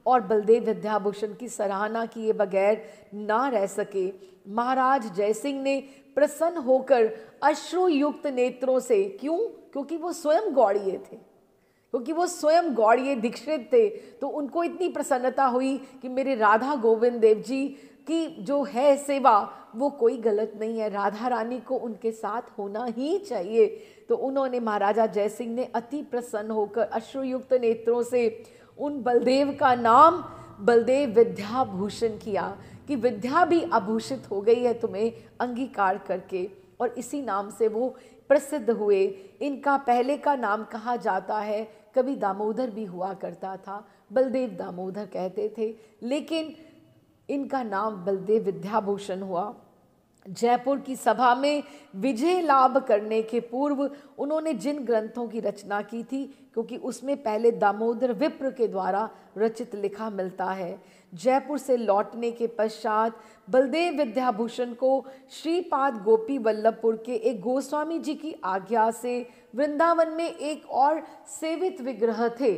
और बलदेव विद्याभूषण की सराहना किए बगैर ना रह सके। महाराज जयसिंह ने प्रसन्न होकर अश्रुयुक्त नेत्रों से, क्यों? क्योंकि वो स्वयं गौड़िए थे, क्योंकि वो स्वयं गौड़िए दीक्षित थे, तो उनको इतनी प्रसन्नता हुई कि मेरे राधा गोविंद देव जी की जो है सेवा वो कोई गलत नहीं है, राधा रानी को उनके साथ होना ही चाहिए। तो उन्होंने, महाराजा जयसिंह ने अति प्रसन्न होकर अश्रुयुक्त नेत्रों से उन बलदेव का नाम बलदेव विद्याभूषण किया कि विद्या भी आभूषित हो गई है तुम्हें अंगीकार करके, और इसी नाम से वो प्रसिद्ध हुए। इनका पहले का नाम कहा जाता है, कभी दामोदर भी हुआ करता था, बलदेव दामोदर कहते थे, लेकिन इनका नाम बलदेव विद्याभूषण हुआ। जयपुर की सभा में विजय लाभ करने के पूर्व उन्होंने जिन ग्रंथों की रचना की थी, क्योंकि उसमें पहले दामोदर विप्र के द्वारा रचित लिखा मिलता है। जयपुर से लौटने के पश्चात बलदेव विद्याभूषण को श्रीपाद गोपी वल्लभपुर के एक गोस्वामी जी की आज्ञा से वृंदावन में एक और सेवित विग्रह थे।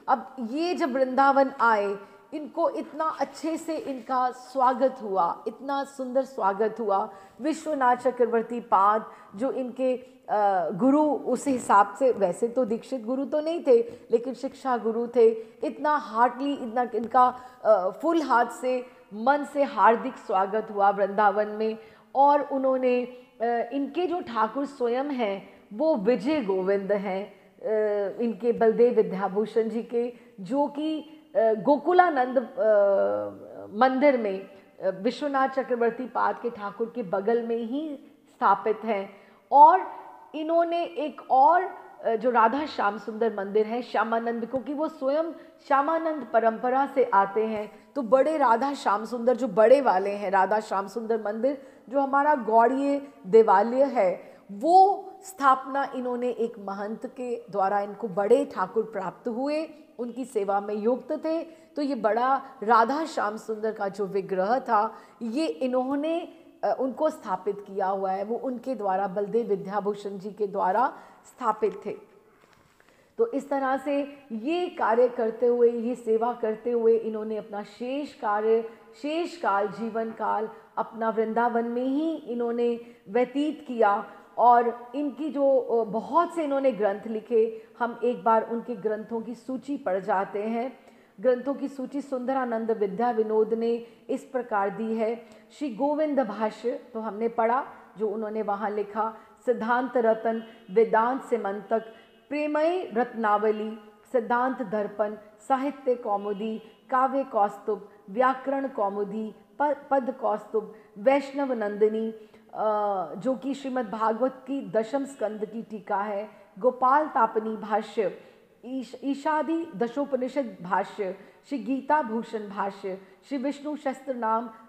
अब ये जब वृंदावन आए, इनको इतना अच्छे से इनका स्वागत हुआ, इतना सुंदर स्वागत हुआ। विश्वनाथ चक्रवर्ती पाद जो इनके गुरु, उस हिसाब से वैसे तो दीक्षित गुरु तो नहीं थे, लेकिन शिक्षा गुरु थे। इतना हार्डली, इतना इनका फुल हाथ से, मन से हार्दिक स्वागत हुआ वृंदावन में। और उन्होंने इनके जो ठाकुर स्वयं हैं वो विजय गोविंद हैं, इनके बलदेव विद्याभूषण जी के, जो कि गोकुलानंद मंदिर में विश्वनाथ चक्रवर्ती पाद के ठाकुर के बगल में ही स्थापित हैं। और इन्होंने एक और जो राधा श्याम सुंदर मंदिर है, श्यामानंद, क्योंकि वो स्वयं श्यामानंद परंपरा से आते हैं, तो बड़े राधा श्याम सुंदर जो बड़े वाले हैं, राधा श्याम सुंदर मंदिर जो हमारा गौड़ीय देवालय है, वो स्थापना इन्होंने एक महंत के द्वारा, इनको बड़े ठाकुर प्राप्त हुए, उनकी सेवा में युक्त थे। तो ये बड़ा राधा श्याम सुंदर का जो विग्रह था, ये इन्होंने उनको स्थापित किया हुआ है, वो उनके द्वारा, बलदेव विद्याभूषण जी के द्वारा स्थापित थे। तो इस तरह से ये कार्य करते हुए, ये सेवा करते हुए इन्होंने अपना शेष कार्य, शेष काल, जीवन काल अपना वृंदावन में ही इन्होंने व्यतीत किया। और इनकी जो बहुत से इन्होंने ग्रंथ लिखे, हम एक बार उनके ग्रंथों की सूची पढ़ जाते हैं। ग्रंथों की सूची सुंदरानंद विद्या विनोद ने इस प्रकार दी है। श्री गोविंद भाष्य तो हमने पढ़ा, जो उन्होंने वहाँ लिखा, सिद्धांत रतन, वेदांत सिमंतक, प्रेमय रत्नावली, सिद्धांत दर्पण, साहित्य कौमुदी, काव्य कौस्तुभ, व्याकरण कौमुदी, पद कौस्तुभ, वैष्णव नंदिनी, जो कि श्रीमद् भागवत की दशम स्कंद की टीका है, गोपाल तापनी भाष्य, ईशादि दशोपनिषद भाष्य, श्री गीता भूषण भाष्य, श्री विष्णु शस्त्र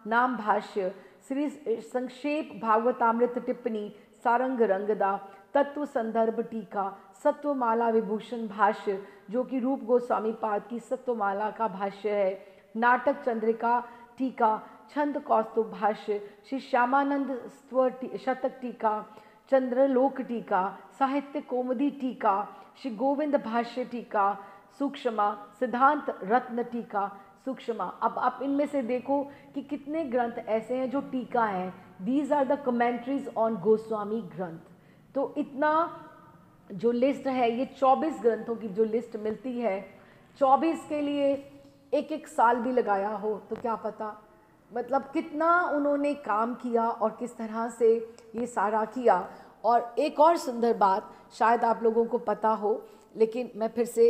नाम भाष्य, श्री संक्षेप भागवतामृत टिप्पणी, सारंग रंगदा, तत्व संदर्भ टीका, सत्वमाला विभूषण भाष्य, जो कि रूप गोस्वामी पाद की सत्वमाला का भाष्य है, नाटक चंद्रिका टीका, छंद कौस्तुभ भाष्य, श्री श्यामानंद स्वर शतक टीका, चंद्रलोक टीका, साहित्य कौमुदी टीका, श्री गोविंद भाष्य टीका सूक्ष्मा, सिद्धांत रत्न टीका सूक्ष्मा। अब आप इनमें से देखो कि कितने ग्रंथ ऐसे हैं जो टीका हैं। These are the commentaries on Goswami granth. तो इतना जो लिस्ट है, ये 24 ग्रंथों की जो लिस्ट मिलती है, 24 के लिए एक एक साल भी लगाया हो तो क्या पता, मतलब कितना उन्होंने काम किया और किस तरह से ये सारा किया। और एक और सुंदर बात, शायद आप लोगों को पता हो, लेकिन मैं फिर से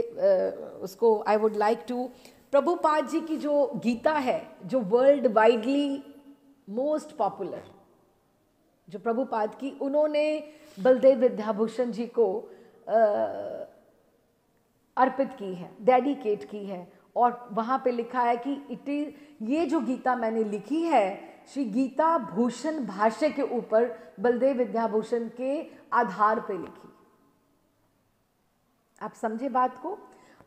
उसको I would like to, Prabhupada ji की जो गीता है, जो वर्ल्ड वाइडली मोस्ट पॉपुलर, जो प्रभुपाद की, उन्होंने बलदेव विद्याभूषण जी को अर्पित की है, डेडिकेट की है। और वहाँ पे लिखा है कि ये जो गीता मैंने लिखी है, श्री गीता भूषण भाष्य के ऊपर बलदेव विद्याभूषण के आधार पे लिखी। आप समझे बात को?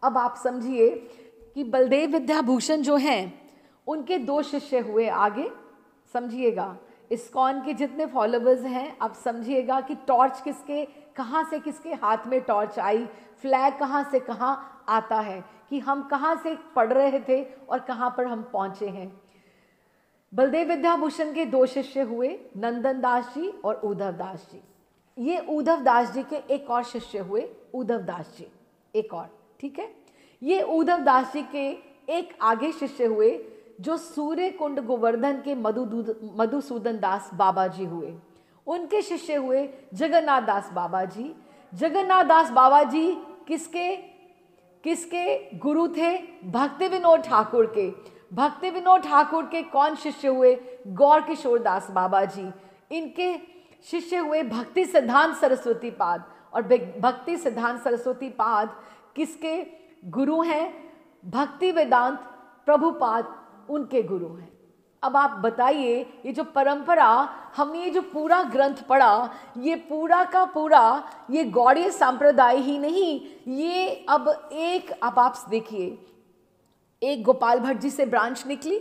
अब आप समझिए कि बलदेव विद्याभूषण जो हैं, उनके 2 शिष्य हुए। आगे समझिएगा, इस्कॉन के जितने फॉलोवर्स हैं, आप समझिएगा कि टॉर्च किसके, कहाँ से किसके हाथ में टॉर्च आई, फ्लैग कहाँ से कहाँ आता है, कि हम कहाँ से पढ़ रहे थे और कहाँ पर हम पहुँचे हैं। बलदेव विद्याभूषण के दो शिष्य हुए, नंदन दास जी और उद्धव दास जी। ये उद्धव दास जी के एक और शिष्य हुए, उद्धव दास जी, एक और, ठीक है। ये उद्धव दास जी के एक आगे शिष्य हुए जो सूर्य कुंड गोवर्धन के मधुसूदन दास बाबा जी हुए। उनके शिष्य हुए जगन्नाथ दास बाबा जी। जगन्नाथ दास बाबा जी किसके गुरु थे? भक्ति विनोद ठाकुर के। भक्ति विनोद ठाकुर के कौन शिष्य हुए? गौर किशोर दास बाबा जी। इनके शिष्य हुए भक्ति सिद्धांत सरस्वती पाद, और भक्ति सिद्धांत सरस्वती पाद किसके गुरु हैं? भक्ति वेदांत प्रभुपाद उनके गुरु हैं। अब आप बताइए, ये जो परंपरा, हमने ये जो पूरा ग्रंथ पढ़ा, ये पूरा का पूरा ये गौड़ीय संप्रदाय ही नहीं, ये अब आप देखिए, एक गोपाल भट्ट जी से ब्रांच निकली,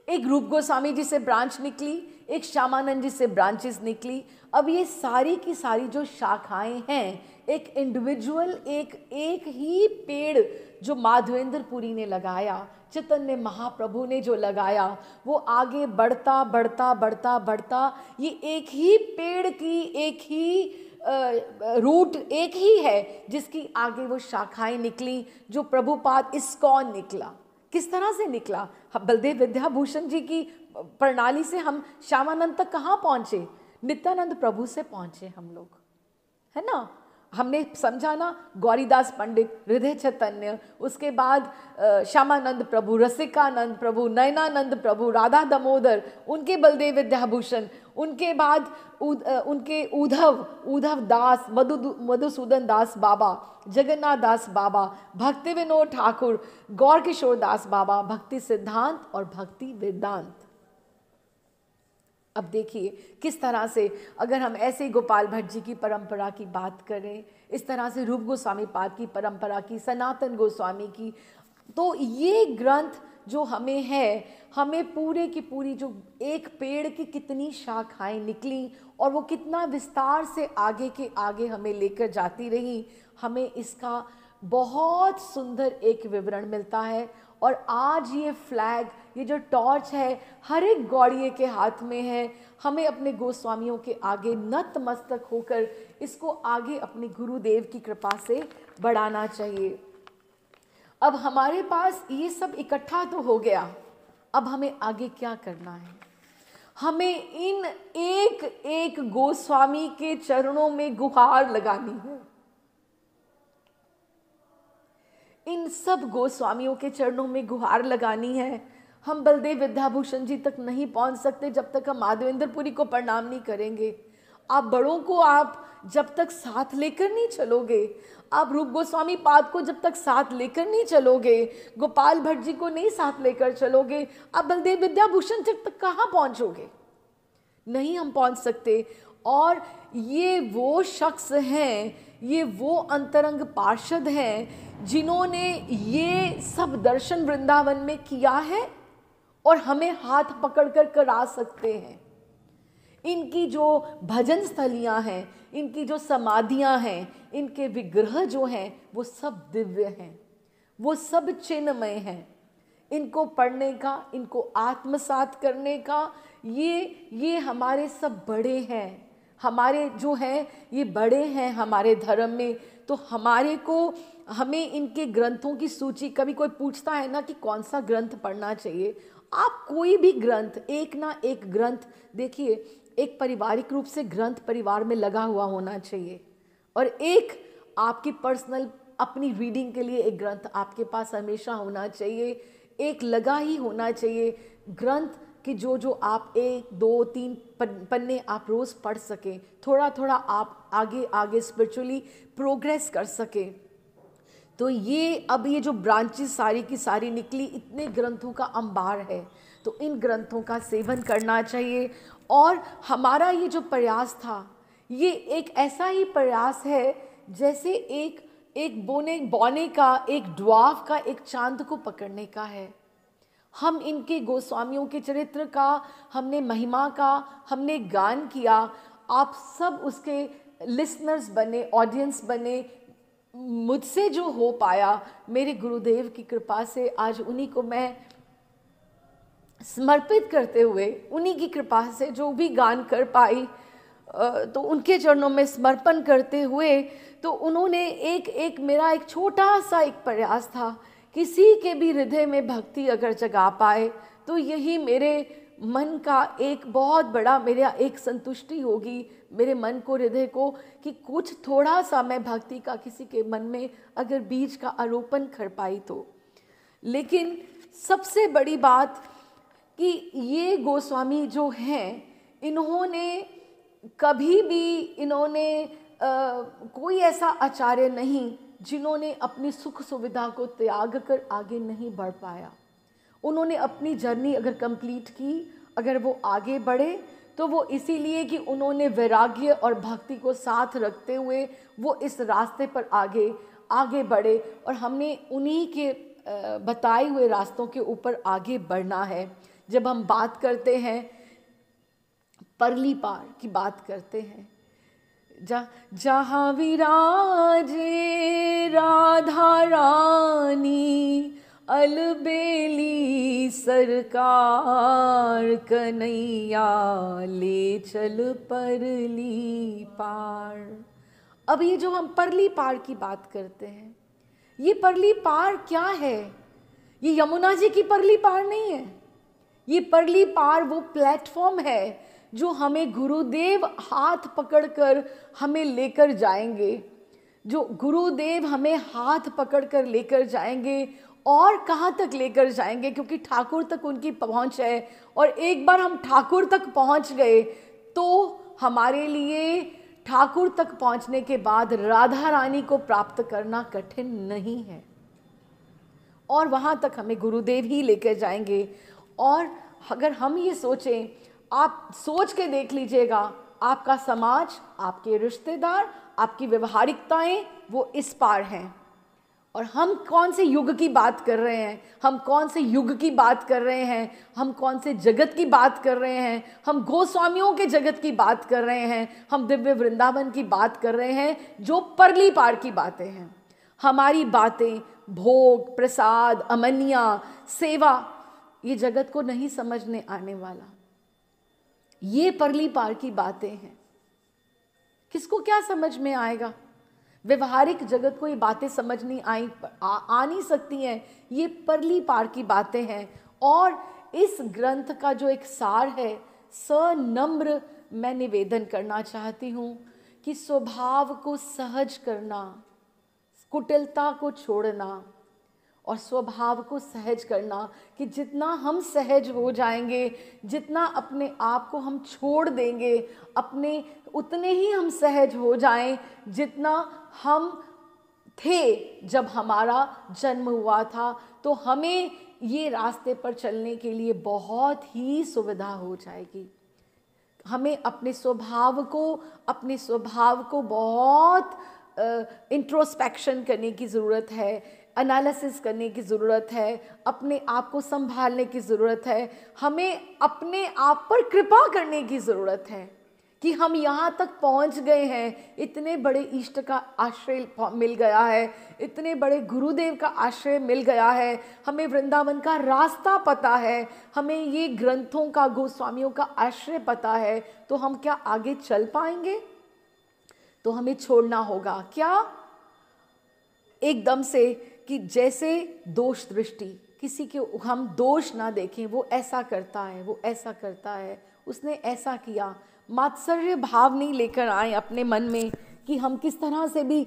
एक रूप गोस्वामी जी से ब्रांच निकली, एक श्यामानंद जी से ब्रांचेस निकली। अब ये सारी की सारी जो शाखाएं हैं, एक इंडिविजुअल एक ही पेड़ जो माधवेंद्र पुरी ने लगाया, चैतन्य महाप्रभु ने जो लगाया, वो आगे बढ़ता बढ़ता बढ़ता बढ़ता ये एक ही पेड़ की एक ही रूट एक ही है, जिसकी आगे वो शाखाएं निकली, जो प्रभुपाद इस्कॉन निकला। किस तरह से निकला? बलदेव विद्याभूषण जी की प्रणाली से हम श्यामानंद तक कहाँ पहुँचे? नित्यानंद प्रभु से पहुँचे हम लोग, है ना। हमने समझा ना, गौरीदास पंडित, हृदय चैतन्य, उसके बाद श्यामानंद प्रभु, रसिकानंद प्रभु, नयनानंद प्रभु, राधा दामोदर, उनके बलदेव विद्याभूषण, उनके बाद उनके उद्धव दास, मधुसूदन दास बाबा, जगन्नाथ दास बाबा, भक्ति विनोद ठाकुर, गौर किशोर दास बाबा, भक्ति सिद्धांत और भक्ति वेदांत। अब देखिए किस तरह से, अगर हम ऐसे गोपाल भट्ट जी की परंपरा की बात करें, इस तरह से रूप गोस्वामी पाद की परंपरा की, सनातन गोस्वामी की, तो ये ग्रंथ जो हमें है, हमें पूरे की पूरी जो एक पेड़ की कितनी शाखाएं निकली और वो कितना विस्तार से आगे के आगे हमें लेकर जाती रही, हमें इसका बहुत सुंदर एक विवरण मिलता है। और आज ये फ्लैग, ये जो टॉर्च है, हर एक गौड़िये के हाथ में है। हमें अपने गोस्वामियों के आगे नतमस्तक होकर इसको आगे अपने गुरुदेव की कृपा से बढ़ाना चाहिए। अब हमारे पास ये सब इकट्ठा तो हो गया, अब हमें आगे क्या करना है? हमें इन एक एक गोस्वामी के चरणों में गुहार लगानी है। इन सब गोस्वामियों के चरणों में गुहार लगानी है। हम बलदेव विद्याभूषण जी तक नहीं पहुंच सकते जब तक हम माधवेंद्र पुरी को प्रणाम नहीं करेंगे। आप बड़ों को आप जब तक साथ लेकर नहीं चलोगे, आप रूप गोस्वामी पाद को जब तक साथ लेकर नहीं चलोगे, गोपाल भट्ट जी को नहीं साथ लेकर चलोगे, आप बलदेव विद्याभूषण जी तक कहाँ पहुँचोगे? नहीं हम पहुँच सकते। और ये वो शख्स हैं, ये वो अंतरंग पार्षद हैं जिन्होंने ये सब दर्शन वृंदावन में किया है और हमें हाथ पकड़कर करा सकते हैं। इनकी जो भजन स्थलियाँ हैं, इनकी जो समाधियाँ हैं, इनके विग्रह जो हैं, वो सब दिव्य हैं, वो सब चिन्हमय हैं। इनको पढ़ने का, इनको आत्मसात करने का, ये हमारे सब बड़े हैं, हमारे जो हैं ये बड़े हैं हमारे धर्म में। तो हमें इनके ग्रंथों की सूची, कभी कोई पूछता है ना कि कौन सा ग्रंथ पढ़ना चाहिए, आप कोई भी ग्रंथ, एक ना एक ग्रंथ देखिए, एक पारिवारिक रूप से ग्रंथ परिवार में लगा हुआ होना चाहिए, और एक आपकी पर्सनल अपनी रीडिंग के लिए एक ग्रंथ आपके पास हमेशा होना चाहिए। एक लगा ही होना चाहिए ग्रंथ कि जो आप 1, 2, 3 पन्ने आप रोज़ पढ़ सकें, थोड़ा थोड़ा आप आगे आगे स्पिरिचुअली प्रोग्रेस कर सकें। तो अब ये जो ब्रांचेस सारी की सारी निकली, इतने ग्रंथों का अंबार है, तो इन ग्रंथों का सेवन करना चाहिए। और हमारा ये जो प्रयास था, ये एक ऐसा ही प्रयास है जैसे एक बौने का, एक ड्वार्फ का एक चांद को पकड़ने का है। हम इनके गोस्वामियों के चरित्र का, हमने महिमा का, हमने गान किया, आप सब उसके लिसनर्स बने, ऑडियंस बने, मुझसे जो हो पाया मेरे गुरुदेव की कृपा से, आज उन्हीं को मैं समर्पित करते हुए, उन्हीं की कृपा से जो भी गान कर पाई, तो उनके चरणों में समर्पण करते हुए, तो उन्होंने एक मेरा एक छोटा सा एक प्रयास था, किसी के भी हृदय में भक्ति अगर जगा पाए तो यही मेरे मन का एक बहुत बड़ा, मेरा एक संतुष्टि होगी मेरे मन को, हृदय को, कि कुछ थोड़ा सा मैं भक्ति का किसी के मन में अगर बीज का आरोपण कर पाई तो। लेकिन सबसे बड़ी बात कि ये गोस्वामी जो हैं, इन्होंने कभी भी, इन्होंने कोई ऐसा आचार्य नहीं जिन्होंने अपनी सुख सुविधा को त्याग कर आगे नहीं बढ़ पाया। उन्होंने अपनी जर्नी अगर कंप्लीट की, अगर वो आगे बढ़े, तो वो इसीलिए कि उन्होंने वैराग्य और भक्ति को साथ रखते हुए वो इस रास्ते पर आगे बढ़े, और हमने उन्हीं के बताए हुए रास्तों के ऊपर आगे बढ़ना है। जब हम बात करते हैं परली पार की बात करते हैं, जहाँ विराजे राधा रानी, अलबेली सरकार, कन्हैया ले चल परली पार। अब ये जो हम परली पार की बात करते हैं, ये परली पार क्या है? ये यमुना जी की परली पार नहीं है। ये परली पार वो प्लेटफॉर्म है जो हमें गुरुदेव हाथ पकड़कर हमें लेकर जाएंगे, जो गुरुदेव हमें हाथ पकड़कर लेकर जाएंगे। और कहाँ तक लेकर जाएंगे? क्योंकि ठाकुर तक उनकी पहुँच है, और एक बार हम ठाकुर तक पहुँच गए तो हमारे लिए ठाकुर तक पहुँचने के बाद राधा रानी को प्राप्त करना कठिन नहीं है, और वहाँ तक हमें गुरुदेव ही लेकर जाएंगे। और अगर हम ये सोचें, आप सोच के देख लीजिएगा, आपका समाज, आपके रिश्तेदार, आपकी व्यवहारिकताएं वो इस पार हैं, और हम कौन से युग की बात कर रहे हैं, हम कौन से युग की बात कर रहे हैं, हम कौन से जगत की बात कर रहे हैं, हम गोस्वामियों के जगत की बात कर रहे हैं, हम दिव्य वृंदावन की बात कर रहे हैं, जो परली पार की बातें हैं। हमारी बातें भोग, प्रसाद, अमनिया, सेवा, ये जगत को नहीं समझने आने वाला। ये परली पार की बातें हैं। किसको क्या समझ में आएगा? व्यवहारिक जगत को ये बातें समझ नहीं आ नहीं सकती हैं। ये परली पार की बातें हैं। और इस ग्रंथ का जो एक सार है, सनम्र मैं निवेदन करना चाहती हूँ कि स्वभाव को सहज करना, कुटिलता को छोड़ना और स्वभाव को सहज करना, कि जितना हम सहज हो जाएंगे, जितना अपने आप को हम छोड़ देंगे अपने, उतने ही हम सहज हो जाएं जितना हम थे जब हमारा जन्म हुआ था। तो हमें ये रास्ते पर चलने के लिए बहुत ही सुविधा हो जाएगी। हमें अपने स्वभाव को बहुत इंट्रोस्पेक्शन करने की ज़रूरत है, एनालिसिस करने की ज़रूरत है, अपने आप को संभालने की ज़रूरत है, हमें अपने आप पर कृपा करने की ज़रूरत है कि हम यहाँ तक पहुँच गए हैं। इतने बड़े इष्ट का आश्रय मिल गया है, इतने बड़े गुरुदेव का आश्रय मिल गया है, हमें वृंदावन का रास्ता पता है, हमें ये ग्रंथों का, गोस्वामियों का आश्रय पता है, तो हम क्या आगे चल पाएंगे? तो हमें छोड़ना होगा क्या? एकदम से कि जैसे दोष दृष्टि, किसी के हम दोष ना देखें, वो ऐसा करता है, वो ऐसा करता है, उसने ऐसा किया, मात्सर्य भाव नहीं लेकर आए अपने मन में कि हम किस तरह से भी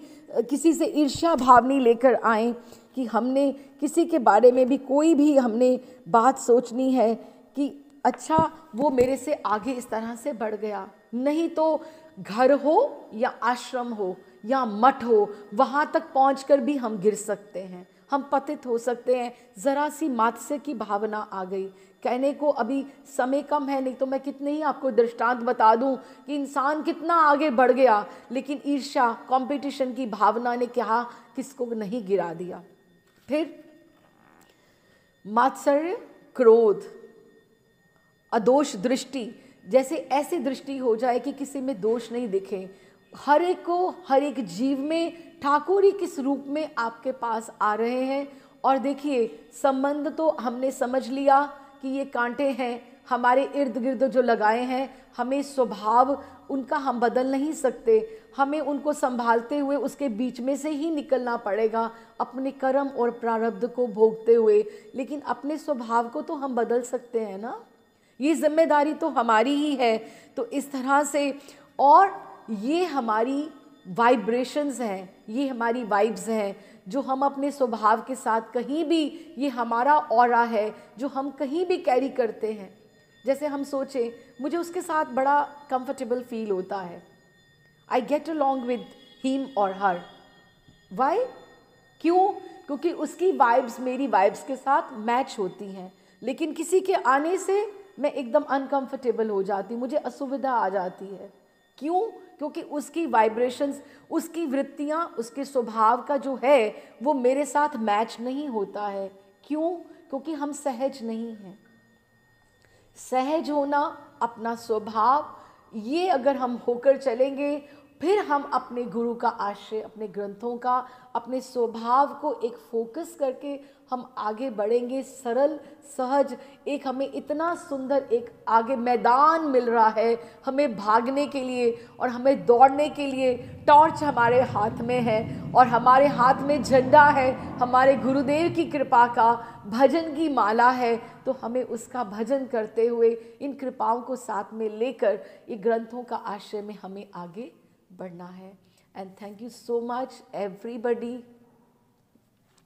किसी से ईर्ष्या भाव नहीं लेकर आए कि हमने किसी के बारे में भी कोई भी हमने बात सोचनी है कि अच्छा वो मेरे से आगे इस तरह से बढ़ गया। नहीं तो घर हो या आश्रम हो या मठ हो, वहाँ तक पहुँचकर भी हम गिर सकते हैं, हम पतित हो सकते हैं। ज़रा सी मात्सर्य की भावना आ गई। कहने को अभी समय कम है, नहीं तो मैं कितने ही आपको दृष्टांत बता दूं कि इंसान कितना आगे बढ़ गया, लेकिन ईर्ष्या, कंपटीशन की भावना ने क्या किसको नहीं गिरा दिया। फिर मात्सर्य, क्रोध, अदोष दृष्टि, जैसे ऐसी दृष्टि हो जाए कि किसी में दोष नहीं दिखे। हर एक को, हर एक जीव में ठाकुर ही किस रूप में आपके पास आ रहे हैं। और देखिए, संबंध तो हमने समझ लिया कि ये कांटे हैं हमारे इर्द गिर्द जो लगाए हैं, हमें स्वभाव उनका हम बदल नहीं सकते, हमें उनको संभालते हुए उसके बीच में से ही निकलना पड़ेगा, अपने कर्म और प्रारब्ध को भोगते हुए। लेकिन अपने स्वभाव को तो हम बदल सकते हैं ना, ये जिम्मेदारी तो हमारी ही है। तो इस तरह से, और ये हमारी वाइब्रेशंस हैं, ये हमारी वाइब्स हैं जो हम अपने स्वभाव के साथ कहीं भी, ये हमारा ऑरा है जो हम कहीं भी कैरी करते हैं। जैसे हम सोचें, मुझे उसके साथ बड़ा कंफर्टेबल फील होता है, I get along with him और हर। वाई? क्यों? क्योंकि उसकी वाइब्स मेरी वाइब्स के साथ मैच होती हैं। लेकिन किसी के आने से मैं एकदम अनकंफर्टेबल हो जाती, मुझे असुविधा आ जाती है। क्यों? क्योंकि उसकी वाइब्रेशंस, उसकी वृत्तियाँ, उसके स्वभाव का जो है वो मेरे साथ मैच नहीं होता है। क्यों? क्योंकि हम सहज नहीं हैं। सहज होना, अपना स्वभाव, ये अगर हम होकर चलेंगे, फिर हम अपने गुरु का आश्रय, अपने ग्रंथों का, अपने स्वभाव को एक फोकस करके हम आगे बढ़ेंगे। सरल सहज, एक हमें इतना सुंदर एक आगे मैदान मिल रहा है हमें भागने के लिए और हमें दौड़ने के लिए। टॉर्च हमारे हाथ में है और हमारे हाथ में झंडा है, हमारे गुरुदेव की कृपा का, भजन की माला है। तो हमें उसका भजन करते हुए, इन कृपाओं को साथ में लेकर, ये ग्रंथों का आश्रय में हमें आगे बढ़ना है। And thank you so much everybody.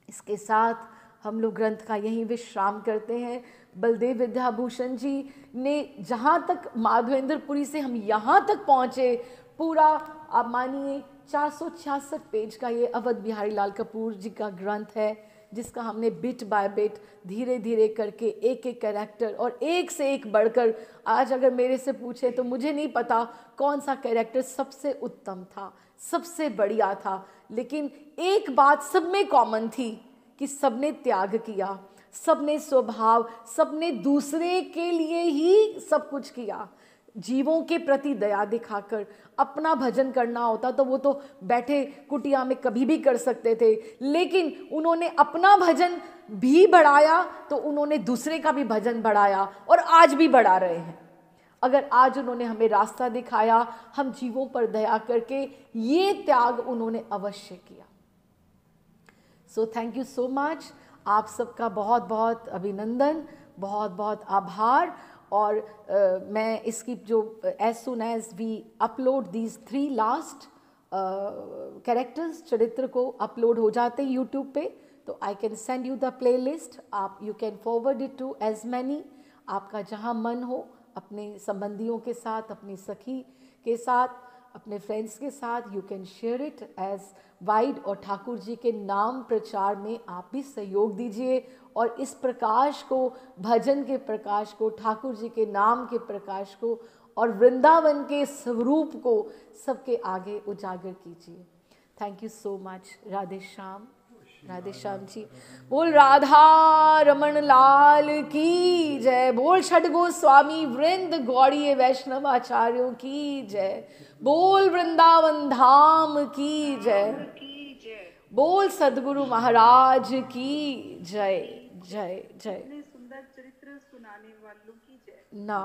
इसके साथ हम लोग ग्रंथ का यहीं विश्राम करते हैं। बलदेव विद्याभूषण जी ने जहाँ तक माधवेंद्रपुरी से हम यहाँ तक पहुँचे, पूरा आप मानिए 466 पेज का ये अवध बिहारी लाल कपूर जी का ग्रंथ है, जिसका हमने बिट बाय बिट, धीरे धीरे करके, एक एक कैरेक्टर और एक से एक बढ़कर, आज अगर मेरे से पूछे तो मुझे नहीं पता कौन सा कैरेक्टर सबसे उत्तम था, सबसे बढ़िया था। लेकिन एक बात सब में कॉमन थी कि सबने त्याग किया, सबने स्वभाव, सबने दूसरे के लिए ही सब कुछ किया। जीवों के प्रति दया दिखाकर अपना भजन करना होता तो वो तो बैठे कुटिया में कभी भी कर सकते थे, लेकिन उन्होंने अपना भजन भी बढ़ाया तो उन्होंने दूसरे का भी भजन बढ़ाया और आज भी बढ़ा रहे हैं। अगर आज उन्होंने हमें रास्ता दिखाया, हम जीवों पर दया करके, ये त्याग उन्होंने अवश्य किया। So thank you so much. आप सबका बहुत बहुत अभिनंदन, बहुत बहुत आभार। और मैं इसकी जो as soon as we upload these 3 last characters, चरित्र को अपलोड हो जाते हैं यूट्यूब पे, तो I can send you the playlist. आप you can forward it to as many, आपका जहाँ मन हो, अपने संबंधियों के साथ, अपनी सखी के साथ, अपने फ्रेंड्स के साथ, you can share it as wide. और ठाकुर जी के नाम प्रचार में आप भी सहयोग दीजिए और इस प्रकाश को, भजन के प्रकाश को, ठाकुर जी के नाम के प्रकाश को और वृंदावन के स्वरूप को सबके आगे उजागर कीजिए। Thank you so much. Radhe Shyam, Radhe Shyam ji. बोल राधा रमन लाल की जय, बोल षडगो स्वामी वृंद गौड़ीय वैष्णव आचार्यों की जय, बोल वृंदावन धाम की जय, बोल सदगुरु महाराज की जय जय जय। सुंदर चरित्र सुनाने वालों की जय ना